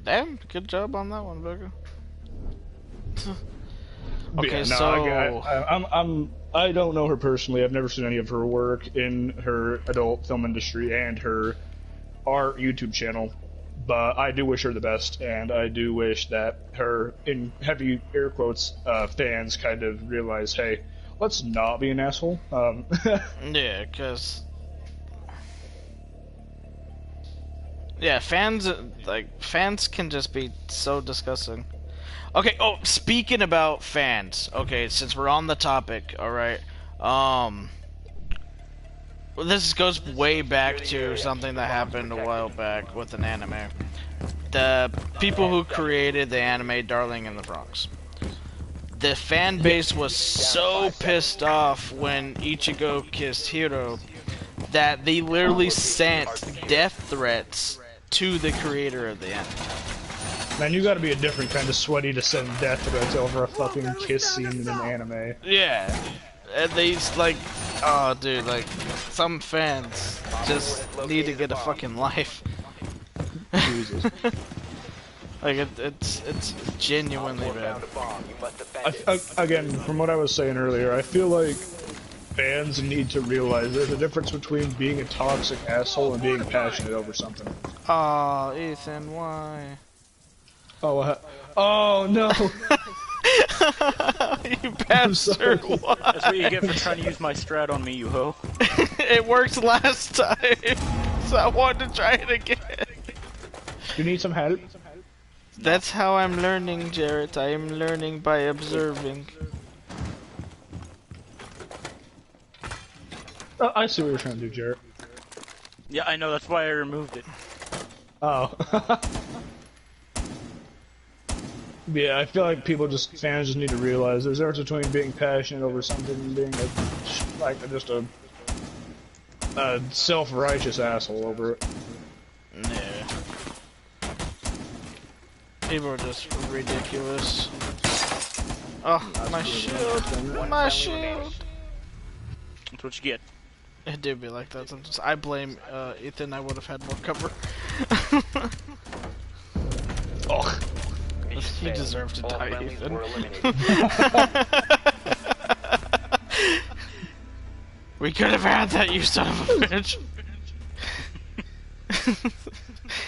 Damn, good job on that one, Becca. But Okay, yeah, no, so I don't know her personally. I've never seen any of her work in her adult film industry and her art YouTube channel. But I do wish her the best, and I do wish that her, in heavy air quotes, fans kind of realize, hey, let's not be an asshole. yeah, cause yeah, fans can just be so disgusting. Okay, oh, speaking about fans, okay, since we're on the topic, alright, well, this goes way back to something that happened a while back with an anime. The people who created the anime Darling in the Franxx. The fan base was so pissed off when Ichigo kissed Hiro that they literally sent death threats to the creator of the anime. Man, you gotta be a different kind of sweaty to send death threats over a fucking kiss scene in an anime. Yeah, and they like, oh dude, like some fans just need to get a fucking life. Jesus. Like it's genuinely bad. Found a bomb. You must defend it. Again, from what I was saying earlier, I feel like fans need to realize there's a difference between being a toxic asshole and being passionate over something. Oh, Ethan, why? Oh no! You bastard! sorry. Why? That's what you get for trying to use my strat on me, you hoe. It worked last time, so I wanted to try it again. You need some help? That's how I'm learning, Jarrett. I am learning by observing. Oh, I see what you're trying to do, Jarrett. Yeah, I know, that's why I removed it. Oh. Yeah, I feel like fans just need to realize there's a difference between being passionate over something and being just a self-righteous asshole over it. Yeah. People are just ridiculous. Oh, my shield! My shield! That's what you get. It do be like that sometimes. I blame Ethan. I would have had more cover. Oh, You deserve to All die, friendlies Ethan. were eliminated. We could have had that, you son of a bitch.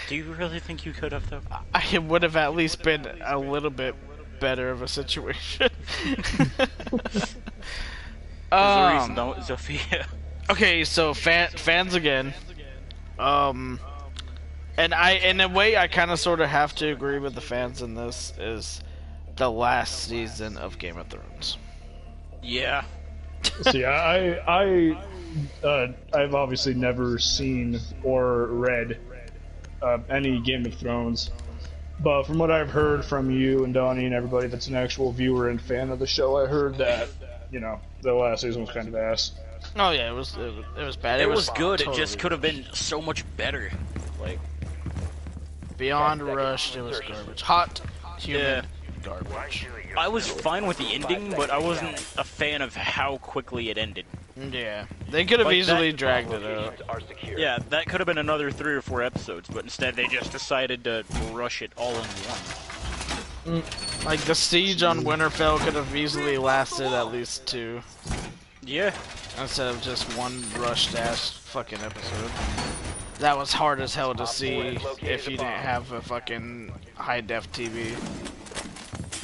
Do you really think you could have, though? I would have at least been a little bit better of a situation. There's a reason, though, Zofia. Okay, so fans again. And in a way, I kind of sort of have to agree with the fans in this. Is the last season of Game of Thrones. Yeah. see, I've obviously never seen or read any Game of Thrones, but from what I've heard from you and Donnie and everybody that's an actual viewer and fan of the show, I heard that the last season was kind of ass. Oh yeah, it was bad. It was good. Totally It just could have been so much better. Like, beyond rushed. It was garbage. Hot, humid, garbage. I was fine with the ending, but I wasn't a fan of how quickly it ended. Yeah, they could have Like easily that- dragged it out. Locations are secure. Yeah, that could have been another 3 or 4 episodes, but instead they just decided to rush it all in one. Like the siege on Winterfell could have easily lasted at least 2, Yeah. instead of just one rushed ass fucking episode. That was hard as hell to see if you didn't have a fucking high def TV.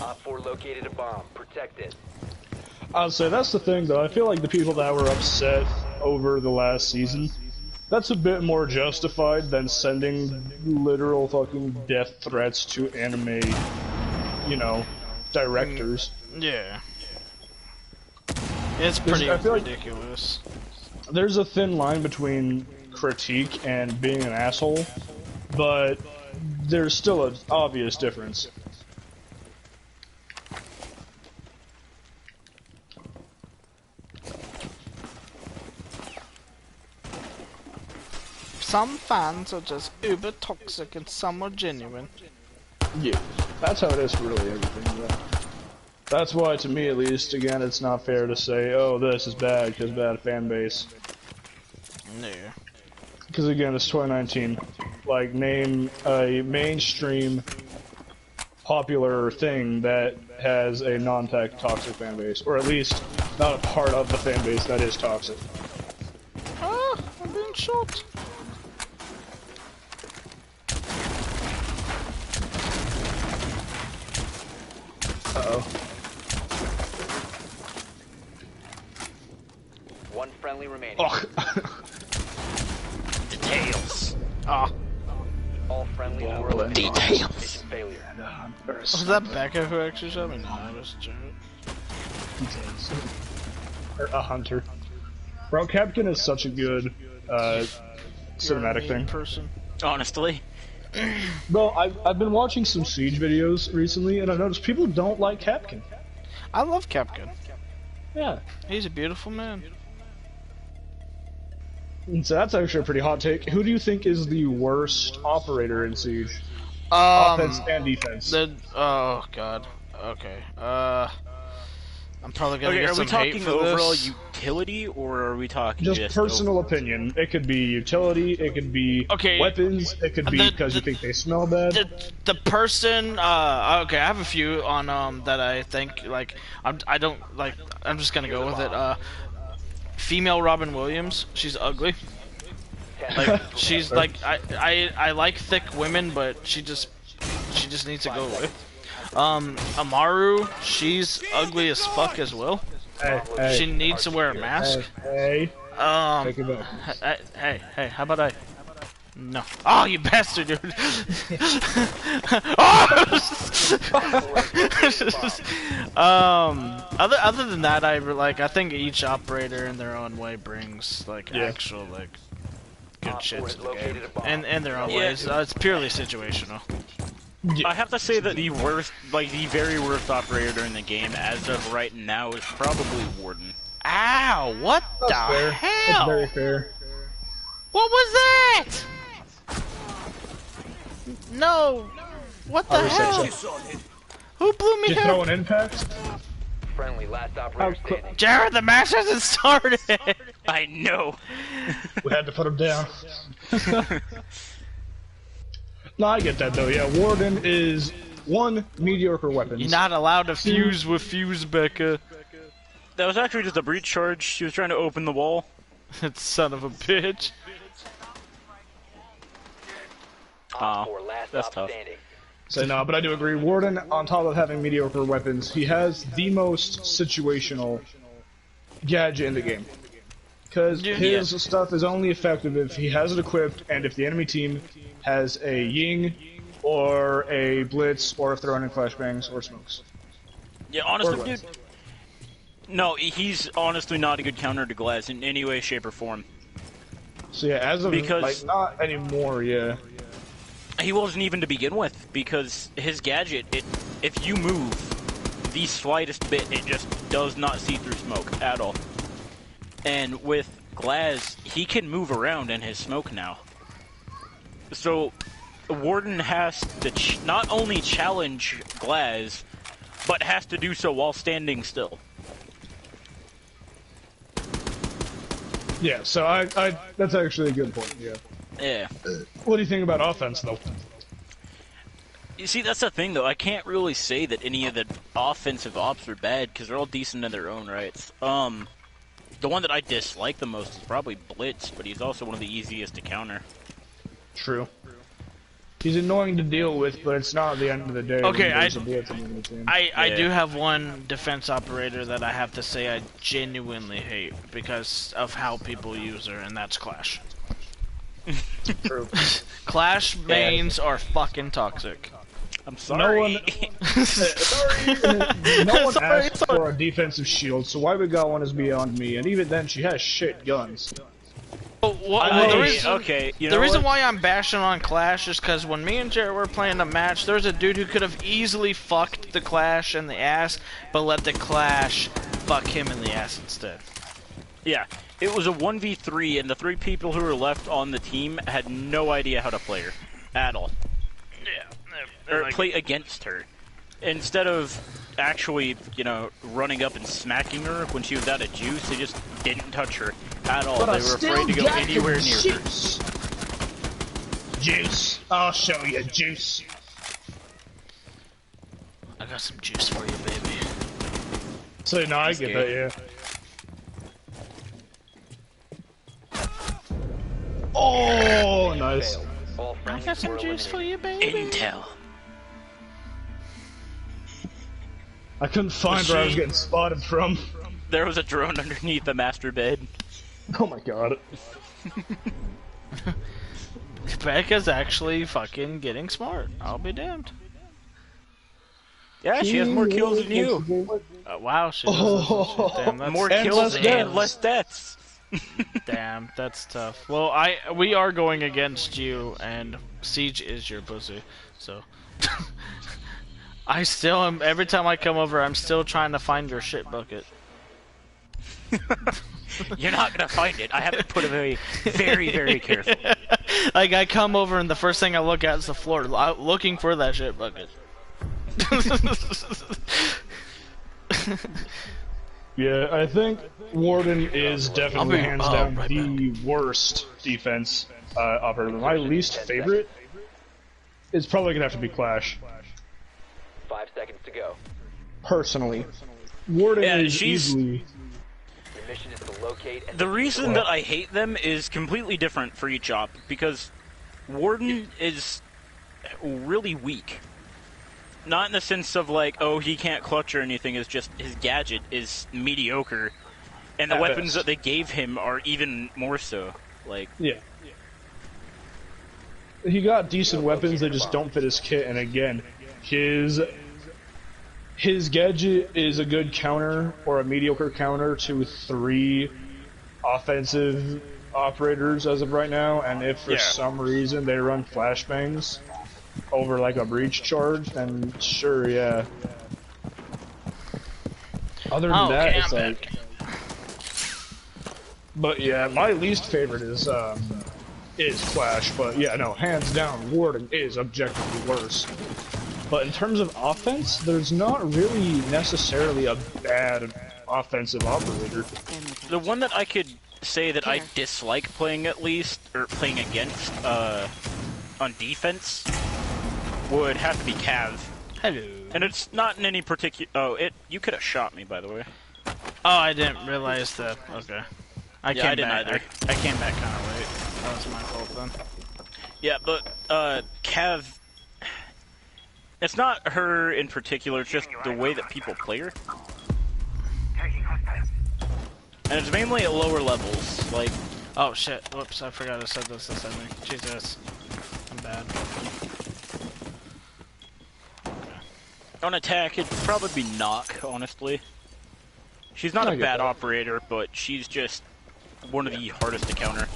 Op 4 located a bomb. Protect it. I'll say that's the thing, though. I feel like the people that were upset over the last season, that's a bit more justified than sending literal fucking death threats to anime, directors. Yeah. It's pretty I feel like- ridiculous. There's a thin line between critique and being an asshole, but there's still an obvious difference. Some fans are just uber toxic and some are genuine. Yeah, that's how it is for really everything, though. That's why, to me at least, again, it's not fair to say, oh, this is bad because bad fan base. Yeah. Because again, it's 2019. Like, name a mainstream popular thing that has a non-tech toxic fan base, or at least not a part of the fan base that is toxic. Ah, I'm being shot. Uh-oh. One friendly remaining. Oh. Details. Ah. All friendlies were eliminated. Details. Mission failure. Was that Becca who actually shot me? No, it was Jared. Or a hunter. Bro, Captain is such a good cinematic thing. Person. Honestly. Bro, I've been watching some Siege videos recently, and I've noticed people don't like Capkin. I love Capcom. Yeah. He's a beautiful man. And so that's actually a pretty hot take. Who do you think is the worst operator in Siege? Offense and defense. Oh god. Okay. I'm probably gonna Okay, get are some we hate talking for overall this. utility, or are we talking Just personal opinion. It could be utility, it could be Okay. weapons, it could be because you think they smell bad. The person, okay, I have a few on that I think like I'm just gonna go with it. Female Robin Williams, she's ugly. Like she's like I like thick women, but she just needs to go away. Amaru, she's ugly as fuck as well. Hey, She needs to wear a mask. hey. Take it back. Hey, how about I? No. Oh, you bastard, dude. Other than that, I think each operator in their own way brings actual good shit to the game, and in their own ways. It's purely situational. I have to say that the very worst operator in the game as of right now is probably Warden. Ow! What the Fair. That's hell? very fair. What was that? No. What the I'll reset hell? that. Who blew me Did you throw up? an impact? Friendly, last operator standing. Jared, the match hasn't started. I know. We had to put him down. No, I get that though. Yeah, Warden is one mediocre weapons. You're not allowed to fuse with Fuse, Becca. That was actually just a breach charge. She was trying to open the wall. That son of a bitch. Oh, Four, last that's op tough. standing. So no, but I do agree. Warden, on top of having mediocre weapons, he has the most situational gadget in the game. Because his stuff is only effective if he has it equipped, and if the enemy team has a Ying, or a Blitz, or if they're running flashbangs or smokes. Yeah, honestly, dude. No, he's honestly not a good counter to Glass in any way, shape, or form. So yeah, as of Because- like not anymore, yeah. He wasn't even to begin with, because his gadget, if you move the slightest bit, it just does not see through smoke at all. And with Glass, he can move around in his smoke now. So, Warden has to not only challenge Glass, but has to do so while standing still. Yeah, so I that's actually a good point, yeah. Yeah. What do you think about offense, though? You see, that's the thing, though. I can't really say that any of the offensive ops are bad, because they're all decent in their own rights. The one that I dislike the most is probably Blitz, but he's also one of the easiest to counter. True. He's annoying to deal with, but it's not at the end of the day. Okay, when there's a blitz in the team. I do have one defense operator that I have to say I genuinely hate because of how people use her, and that's Clash. True. Clash mains are fucking toxic. I'm sorry. No one asked for a defensive shield, so why we got one is beyond me. And even then, she has shit guns. The reason why I'm bashing on Clash is because when me and Jared were playing a match, there was a dude who could have easily fucked the Clash in the ass, but let the Clash fuck him in the ass instead. Yeah, it was a 1v3, and the 3 people who were left on the team had no idea how to play her. At all. Yeah. Or play against her. Instead of actually, running up and smacking her when she was out of juice, they just didn't touch her at all. They were afraid to go anywhere near her. Juice. I'll show you juice. I got some juice for you, baby. So no, I get that, yeah. Oh, nice. All I got some juice for you, baby. Intel. I couldn't find where I was getting spotted from. There was a drone underneath the master bed. Oh my god. Becca's actually fucking getting smart. I'll be damned. Yeah, she has more kills than you. Wow, she does. Damn, that's More and kills less and deaths. less deaths. Damn, that's tough. Well, we are going against you, and Siege is your pussy, so. I still am. Every time I come over, I'm still trying to find your shit bucket. You're not gonna find it. I have to put it very, very careful. Like, I come over, and the first thing I look at is the floor, looking for that shit bucket. Yeah, I think Warden is definitely be hands down right the worst defense operator. My least favorite is probably gonna have to be Clash. 5 seconds to go. Personally, Warden Yeah, is she's- easily. Your mission is to locate and The reason that I hate them is completely different for each op, because Warden is really weak. Not in the sense of like, oh, he can't clutch or anything, it's just his gadget is mediocre, and the At weapons best. that they gave him are even more so. Like, Yeah. He got decent weapons, they just don't fit his kit, and again, his gadget is a good counter, or a mediocre counter, to 3 offensive operators as of right now, and if for some reason they run flashbangs over like a breach charge, then sure, yeah. Other than that, it's like... But yeah, my least favorite is Clash, but yeah, no, hands down, Warden is objectively worse. But in terms of offense, there's not really necessarily a bad offensive operator. The one that I could say that I dislike playing at least, or playing against, on defense, would have to be Cav. Hello. And it's not in any particular... Oh, you could have shot me, by the way. Oh, I didn't realize that. Okay. I didn't back, either. I came back kind of late. That was my fault then. Yeah, but, Cav... It's not her in particular, it's just the way that people play her. And it's mainly at lower levels, like... Oh shit, whoops, I forgot I said this to me. Jesus. I'm bad. On attack, it'd probably be Knock, honestly. She's not a bad operator, but she's just one of the hardest to counter.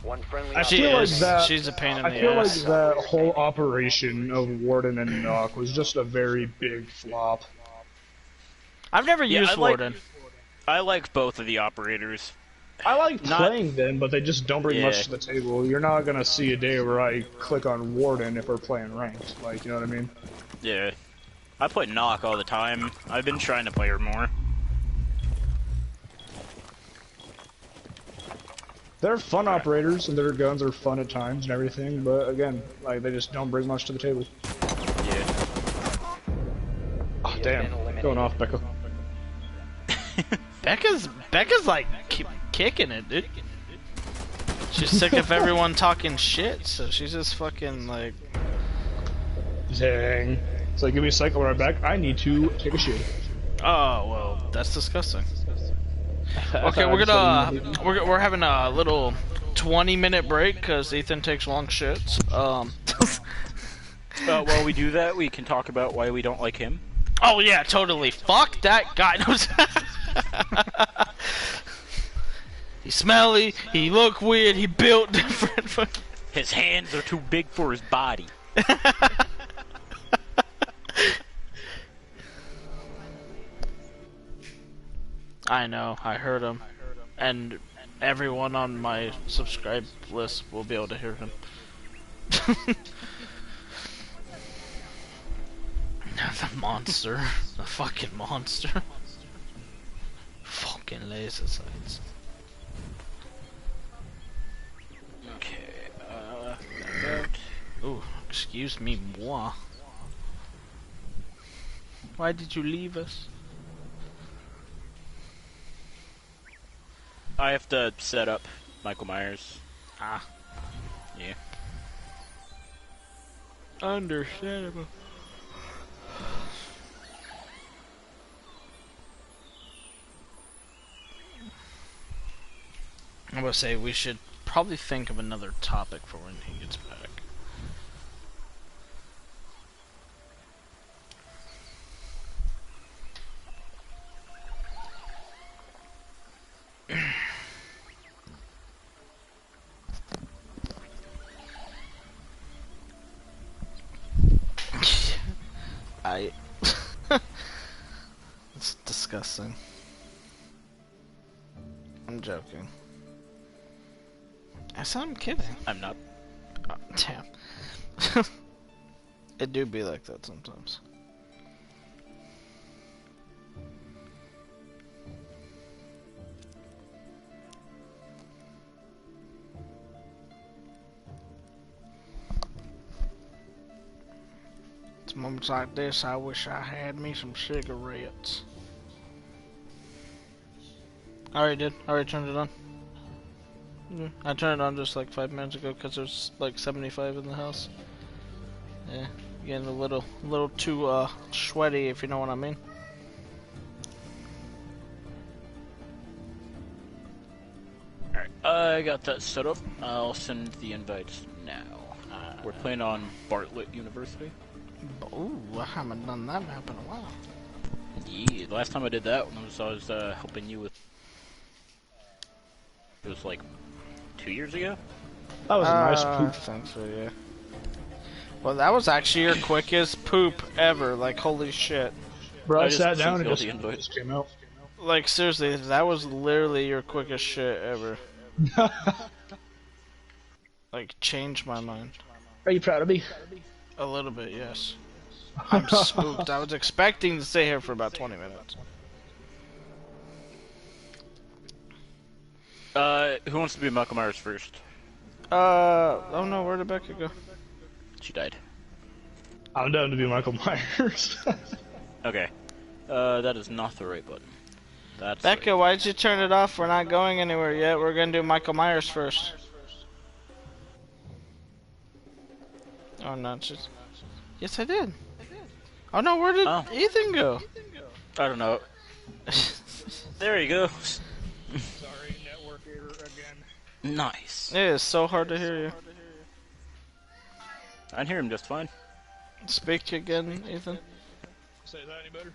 One friendly I feel like that. She's a pain in the I feel like ass. that whole operation of Warden and Knock was just a very big flop. I've never used Warden. I like both of the operators. I like playing them, but they just don't bring much to the table. You're not gonna see a day where I click on Warden if we're playing ranked. Like, you know what I mean? Yeah. I play Knock all the time. I've been trying to play her more. They're fun operators, and their guns are fun at times and everything, but again, like, they just don't bring much to the table. Yeah. Oh, damn. Going off, Becca. Becca's like kicking it, dude. She's sick of everyone talking shit, so she's just fucking like... Dang. It's like, give me a second, we'll be right back. I need to take a shit. Oh, well, that's disgusting. Okay, we're having a little 20-minute break because Ethan takes long shits. While we do that, we can talk about why we don't like him. Oh yeah, totally. Fuck that guy. He's smelly. He look weird. He built different. His hands are too big for his body. I know, I heard him. And everyone on my subscribe list will be able to hear him. The monster. The fucking monster. Fucking laser sights. Okay, Ooh, excuse me, moi. Why did you leave us? I have to set up Michael Myers. Ah. Yeah. Understandable. I'm gonna say we should probably think of another topic for when he gets back. It's disgusting. I'm joking. I said I'm kidding. I'm not. Oh, damn. It do be like that sometimes. It's moments like this I wish I had me some cigarettes. I already did. I already turned it on. Yeah, I turned it on just like 5 minutes ago because there's like 75 in the house. Yeah, getting a little too sweaty, if you know what I mean. Alright, I got that set up. I'll send the invites now. We're playing on Bartlett University. Ooh, I haven't done that map in a while. Yeah, the last time I did that was I was helping you with. It was like 2 years ago. That was a nice poop. Thanks for yeah. Well, that was actually your quickest poop ever. Like, holy shit. Bro, I just sat down and fulfilled just, the invite. just came out. Like, seriously, that was literally your quickest shit ever. Like, changed my mind. Are you proud of me? A little bit, yes. I'm spooked. I was expecting to stay here for about 20 minutes. Who wants to be Michael Myers first? Oh no, where did Becca go? She died. I'm down to be Michael Myers. Okay. That is not the right button. That's Becca, right. why'd you turn it off? We're not going anywhere yet. We're gonna do Michael Myers first. Oh no, just... Yes, I did. Oh no, where did Ethan go? I don't know. There he goes. Sorry, network error again. Nice. It is so hard to hear you. I can hear him just fine. Speak again, Ethan. Say that any better?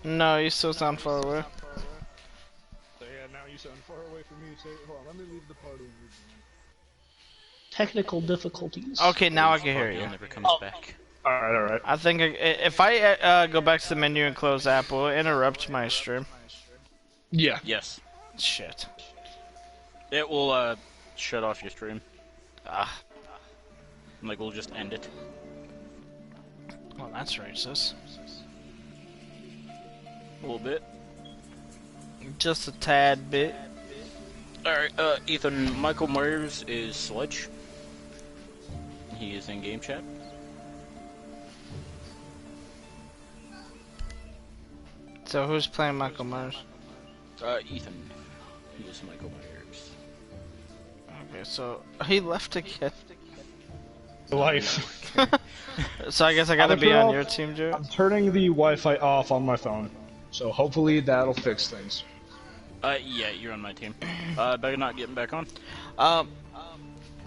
No, you still sound far away. So yeah, now you sound far away from me. Say, hold on, let me leave the party. Technical difficulties. Okay, now I can hear you. Never comes back. Alright, alright. I think if I go back to the menu and close app, will it interrupt my stream? Yeah. Yes. Shit. It will, shut off your stream. Ah. Like, we'll just end it. Well, that's racist. A little bit. Just a tad bit. Alright, Ethan, Michael Myers is Sledge. He is in game chat. So who's playing Michael Myers? Ethan. He is Michael Myers. Okay, so he left again. Life. So I guess I gotta be on your team, Joe. I'm turning the Wi-Fi off on my phone, so hopefully that'll fix things. Yeah, you're on my team. Becca not getting back on?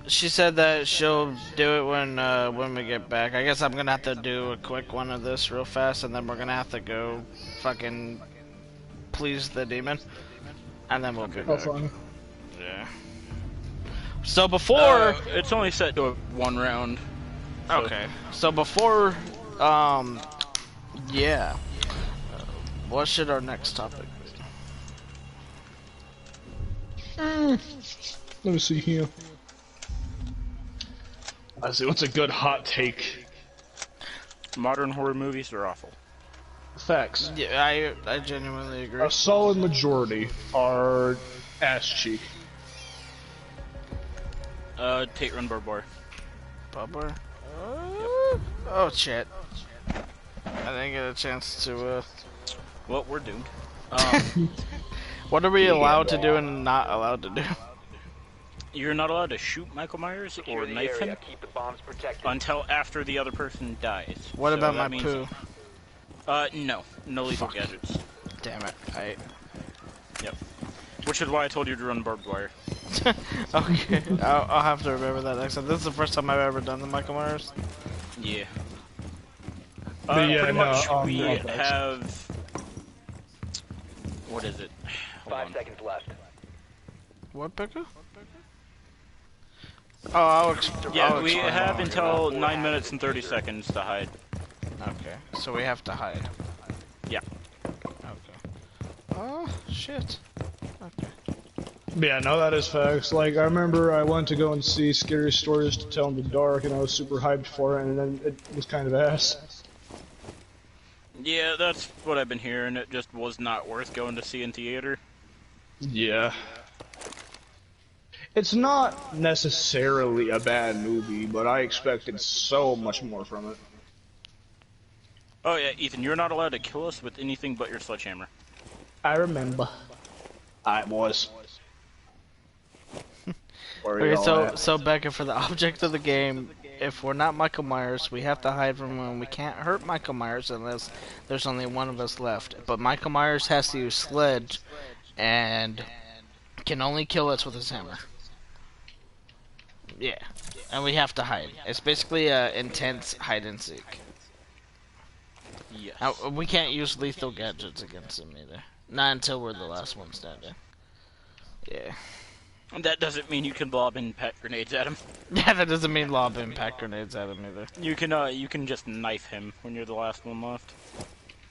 She said that she'll do it when we get back. I guess I'm gonna have to do a quick one of this real fast, and then we're gonna have to go fucking please the demon, and then we'll be back. Fine. Yeah. So before, It's only set to one round. So. okay. So before, yeah. What should our next topic be? Let me see here. I see. What's a good hot take? Modern horror movies are awful. Facts. Yeah, I genuinely agree. A solid majority are ass cheek. Tate Run Barbed Wire. Bubber? Oh shit. I didn't get a chance to, Well, we're doomed. What are we allowed to do and not allowed to do? You're not allowed to shoot Michael Myers or knife him Keep the bombs protected. until after the other person dies. What So about that my means- poo? No. No lethal Fuck. gadgets. Damn it. Yep. Which is why I told you to run barbed wire. Okay, I'll have to remember that next time. This is the first time I've ever done the Michael Myers. Yeah. But yeah, pretty no, much we okay. have... What is it? Hold 5 on. seconds left. What, Becca? Oh, I'll Yeah, I'll we explain have more. until 9 minutes and 30 seconds to hide. Okay, so we have to hide. Yeah. Okay. Oh, shit. Okay. Yeah, no, that is facts. Like, I remember I went to go and see Scary Stories to Tell in the Dark, and I was super hyped for it, and then it was kind of ass. Yeah, that's what I've been hearing. It just was not worth going to see in theater. Yeah. It's not necessarily a bad movie, but I expected so much more from it. Oh yeah, Ethan, you're not allowed to kill us with anything but your sledgehammer. I remember. I was. Okay, so Becca, for the object of the game, if we're not Michael Myers, we have to hide from him. We can't hurt Michael Myers unless there's only one of us left. But Michael Myers has to use sledge and can only kill us with his hammer. Yeah, and we have to hide. It's basically a intense hide and seek. Yes. Now, we can't use lethal gadgets against him either. Not until we're the last one standing. Yeah. That doesn't mean you can lob impact grenades at him. Yeah, that doesn't mean lob impact grenades at him either. You can just knife him when you're the last one left.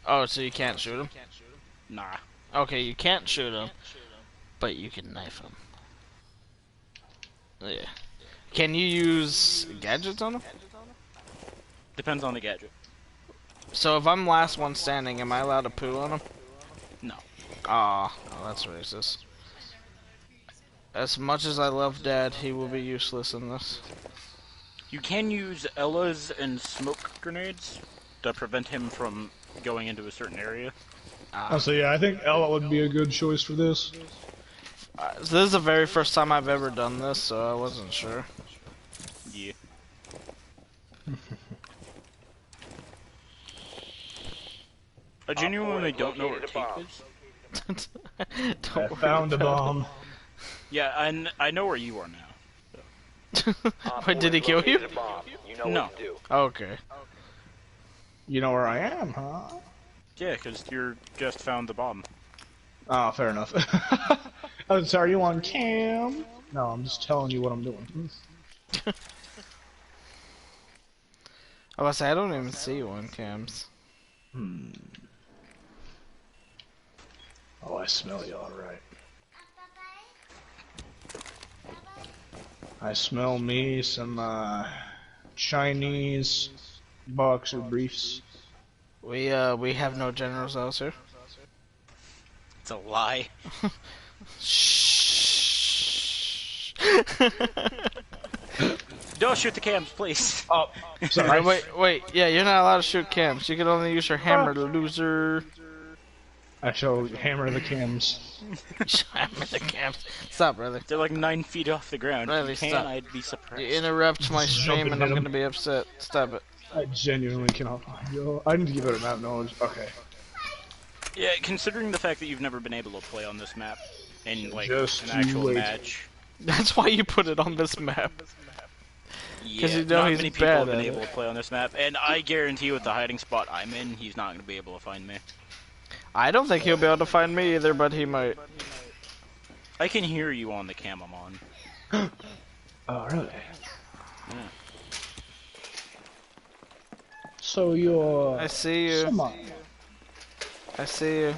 Oh, so you can't shoot him? Nah. Okay, you can't shoot him, but you can knife him. Yeah. Can you use gadgets on him? Depends on the gadget. So if I'm last one standing, am I allowed to poo on him? No. Ah, oh, that's racist. As much as I love Dad, he will be useless in this. You can use Ella's and smoke grenades to prevent him from going into a certain area. So yeah, I think Ella would be a good choice for this. This is the very first time I've ever done this, so I wasn't sure. Yeah. I genuinely don't know where Tape is. I found a bomb. Yeah, I know where you are now. Wait, did he kill you? You know No. what to do. Okay. You know where I am, huh? Yeah, because you're just found the bomb. Oh, fair enough. Oh, so are you on cam? No, I'm just telling you what I'm doing. I was say I don't even see you on cams. Oh, I smell you alright. I smell me some, Chinese boxer briefs. We have no generals else here. It's a lie. Shh. Don't shoot the cams, please. Oh, sorry. Wait. Yeah, you're not allowed to shoot cams. You can only use your hammer, loser. I shall hammer the cams. Hammer the cams. Stop, brother. They're like 9 feet off the ground. Riley, If you can, stop. I'd be surprised. You interrupt my Just stream jump and and I'm hit him. gonna be upset. Stop it. I genuinely cannot find you. I need to give it a map knowledge. Okay. Yeah, considering the fact that you've never been able to play on this map in like Just an actual wait. match. That's why you put it on this map. Yeah, you know not he's many people bad have been at able it. to play on this map, and I guarantee with the hiding spot I'm in, he's not going to be able to find me. I don't think he'll be able to find me either, but he might. I can hear you on the cam I'm on. Oh, really? Yeah. So you're... I see you. Someone. I see you.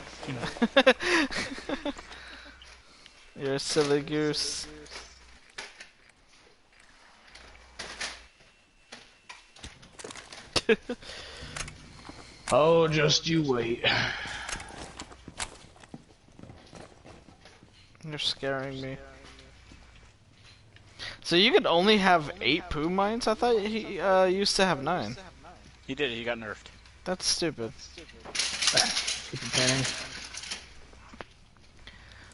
You're a silly goose. Oh, just you wait. You're scaring me. So you could only have 8 poo mines? I thought he used to have 9. He did, he got nerfed. That's stupid. Keep it panning.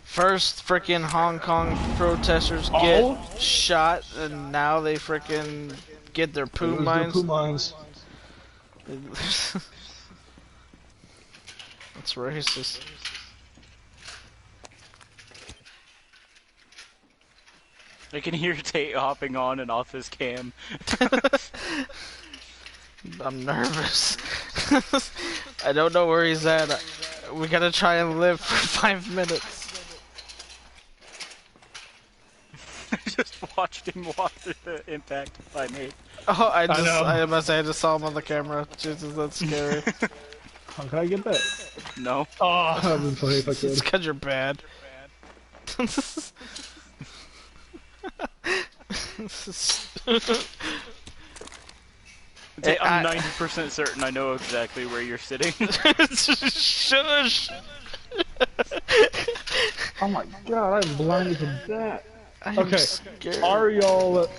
First, frickin' Hong Kong protesters get shot, and now they frickin' get their poo Lose their mines. poo mines. That's racist. I can hear Tate hopping on and off his cam. I'm nervous. I don't know where he's at. We gotta try and live for 5 minutes. I just watched him walk through the impact I made. Oh, know. I must say, I just saw him on the camera. Jesus, that's scary. How can I get that? No. Oh, that would be funny if I It's could. because you're bad. Tate, I'm 90% certain I know exactly where you're sitting. Shush! Oh my god, I'm blinded from that. I'm Okay, scared. are y'all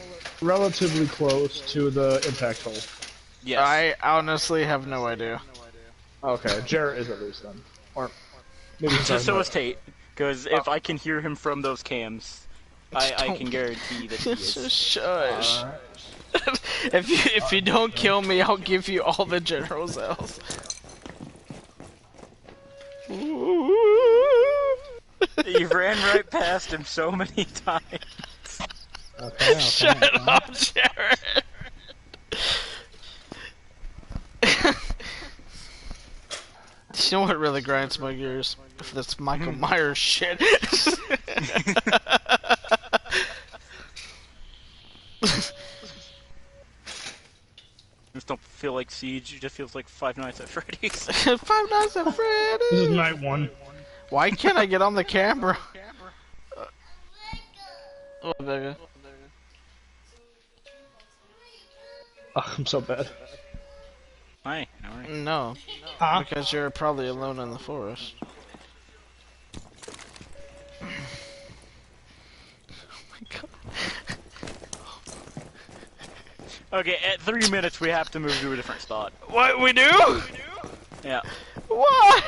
relatively close to the impact hole? Yes. I honestly have no idea. Okay, Jarrett is at least then. Or maybe he's Just so talking is Tate, because if I can hear him from those cams, I can guarantee that he is. Shush. Alright. If you don't kill me, I'll give you all the generals else. You ran right past him so many times. Okay. Shut up, Jared. You know what really grinds my gears? If this Michael Myers shit. Just don't feel like Siege, it just feels like Five Nights at Freddy's. Five Nights at Freddy's. This is night 1. Why can't I get on the camera? Oh, Vega. Oh, I'm so bad. Hi, how are you? No, Huh? because you're probably alone in the forest. Oh my god. Okay, at 3 minutes we have to move to a different spot. What, we do? Yeah. Why?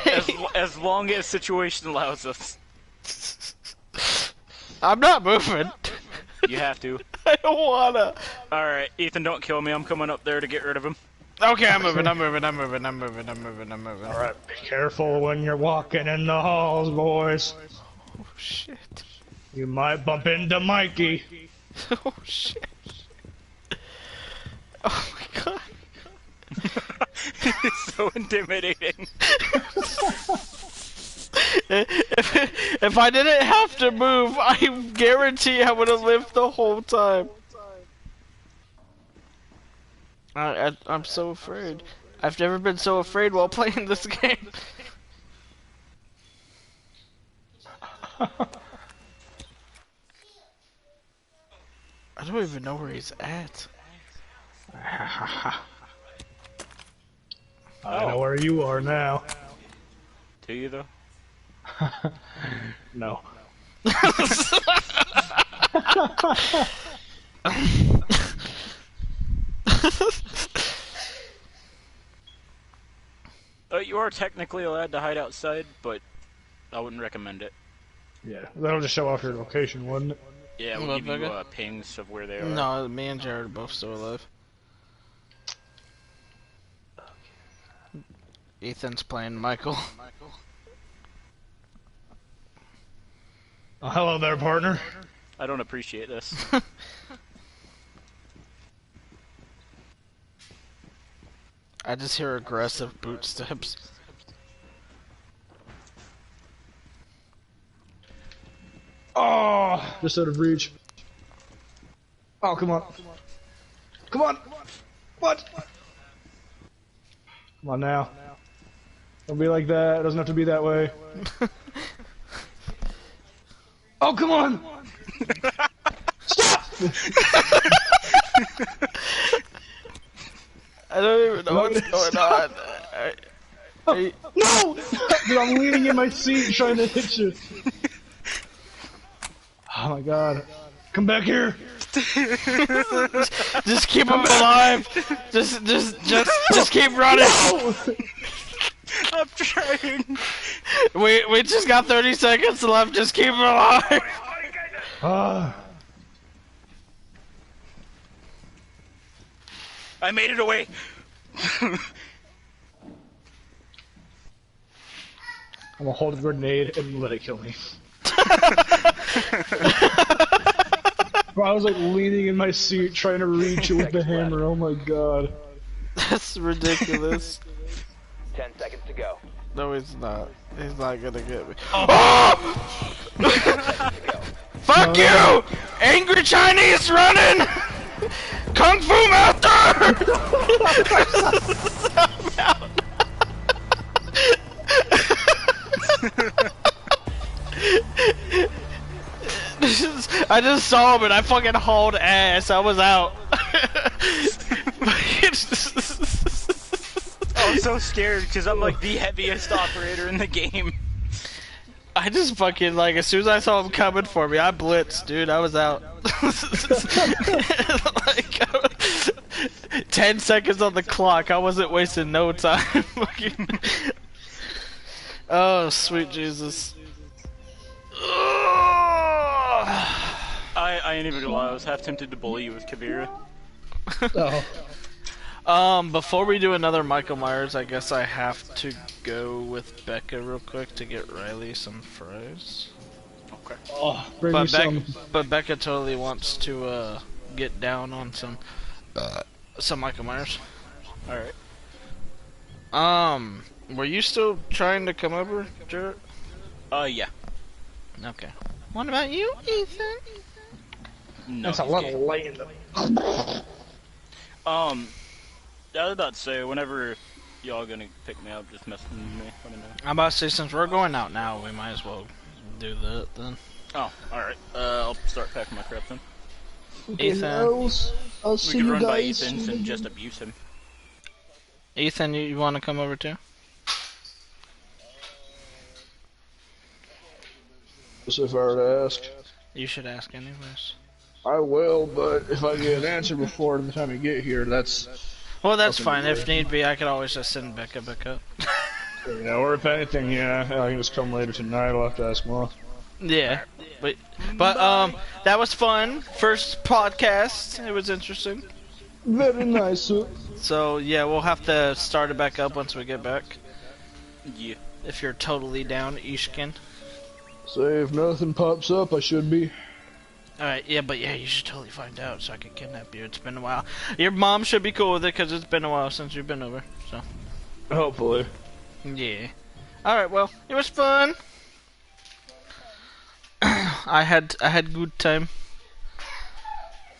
As long as situation allows us. I'm not moving. You have to. I don't wanna. Alright, Ethan, don't kill me. I'm coming up there to get rid of him. Okay, I'm moving. Alright. Alright, be careful when you're walking in the halls, boys. Oh shit. You might bump into Mikey. Oh shit. Oh my god. It's so intimidating. If I didn't have to move, I guarantee I would have lived the whole time. I'm so afraid. I've never been so afraid while playing this game. I don't even know where he's at. I know where you are now. Do you, though? No. You are technically allowed to hide outside, but I wouldn't recommend it. Yeah, that'll just show off your location, wouldn't it? Yeah, we'll give you pings of where they are. No, me and Jared are both still alive. Ethan's playing Michael. Oh, hello there, partner. I don't appreciate this. I just hear aggressive boot steps. Oh, just out of reach. Oh, come on. Come on. What? Come on now. Don't be like that. It doesn't have to be that way. Oh, come on! Stop! I don't even know what's going on. No! Dude, I'm leaning in my seat trying to hit you. Oh my god. Come back here! Just keep him alive! Just keep running! No! I'm trying! We just got 30 seconds left, just keep him alive! I made it away! I'm gonna hold a grenade and let it kill me. Bro, I was like leaning in my seat trying to reach you with the hammer, oh my god. That's ridiculous. 10 seconds to go. No, he's not. He's not gonna get me. Oh! Fuck you! Angry Chinese running! Kung Fu Master! I'm out. I just saw him and I fucking hauled ass. I was out. I'm so scared because I'm like the heaviest operator in the game. I just fucking, like, as soon as I saw him coming for me, I blitzed, dude. I was out. Like, 10 seconds on the clock. I wasn't wasting no time. Oh, sweet Jesus. I ain't even gonna lie, I was half tempted to bully you with Kavira. Oh. Before we do another Michael Myers, I guess I have to go with Becca real quick to get Riley some fries. Okay. Oh, bring me some. But Becca totally wants to get down on some Michael Myers. Alright. Were you still trying to come over, Jarrett? Yeah. Okay. What about you, Ethan? No, That's a little late in the... I was about to say, whenever y'all gonna pick me up, just message me, let me know. I'm about to say, since we're going out now, we might as well do that then. Oh, alright. I'll start packing my crap then. Okay, Ethan. I'll We see could you run by guys. Ethan's and just abuse him. Ethan, you want to come over too? So if I were to ask, You should ask anyways. I will, but if I get an answer before the time you get here, that's Well, that's up in fine. the If air. need be, I could always just send Becca back up. Yeah, or if anything, yeah, I can just come later tonight. I'll have to ask Mom. Yeah, but that was fun. First podcast. It was interesting. Very nice. So yeah, we'll have to start it back up once we get back. Yeah. If you're totally down, Ishkin. So if nothing pops up, I should be. Alright, yeah, but yeah, you should totally find out so I can kidnap you. It's been a while. Your mom should be cool with it because it's been a while since you've been over. So Hopefully. yeah. Alright, well, it was fun. I had good time.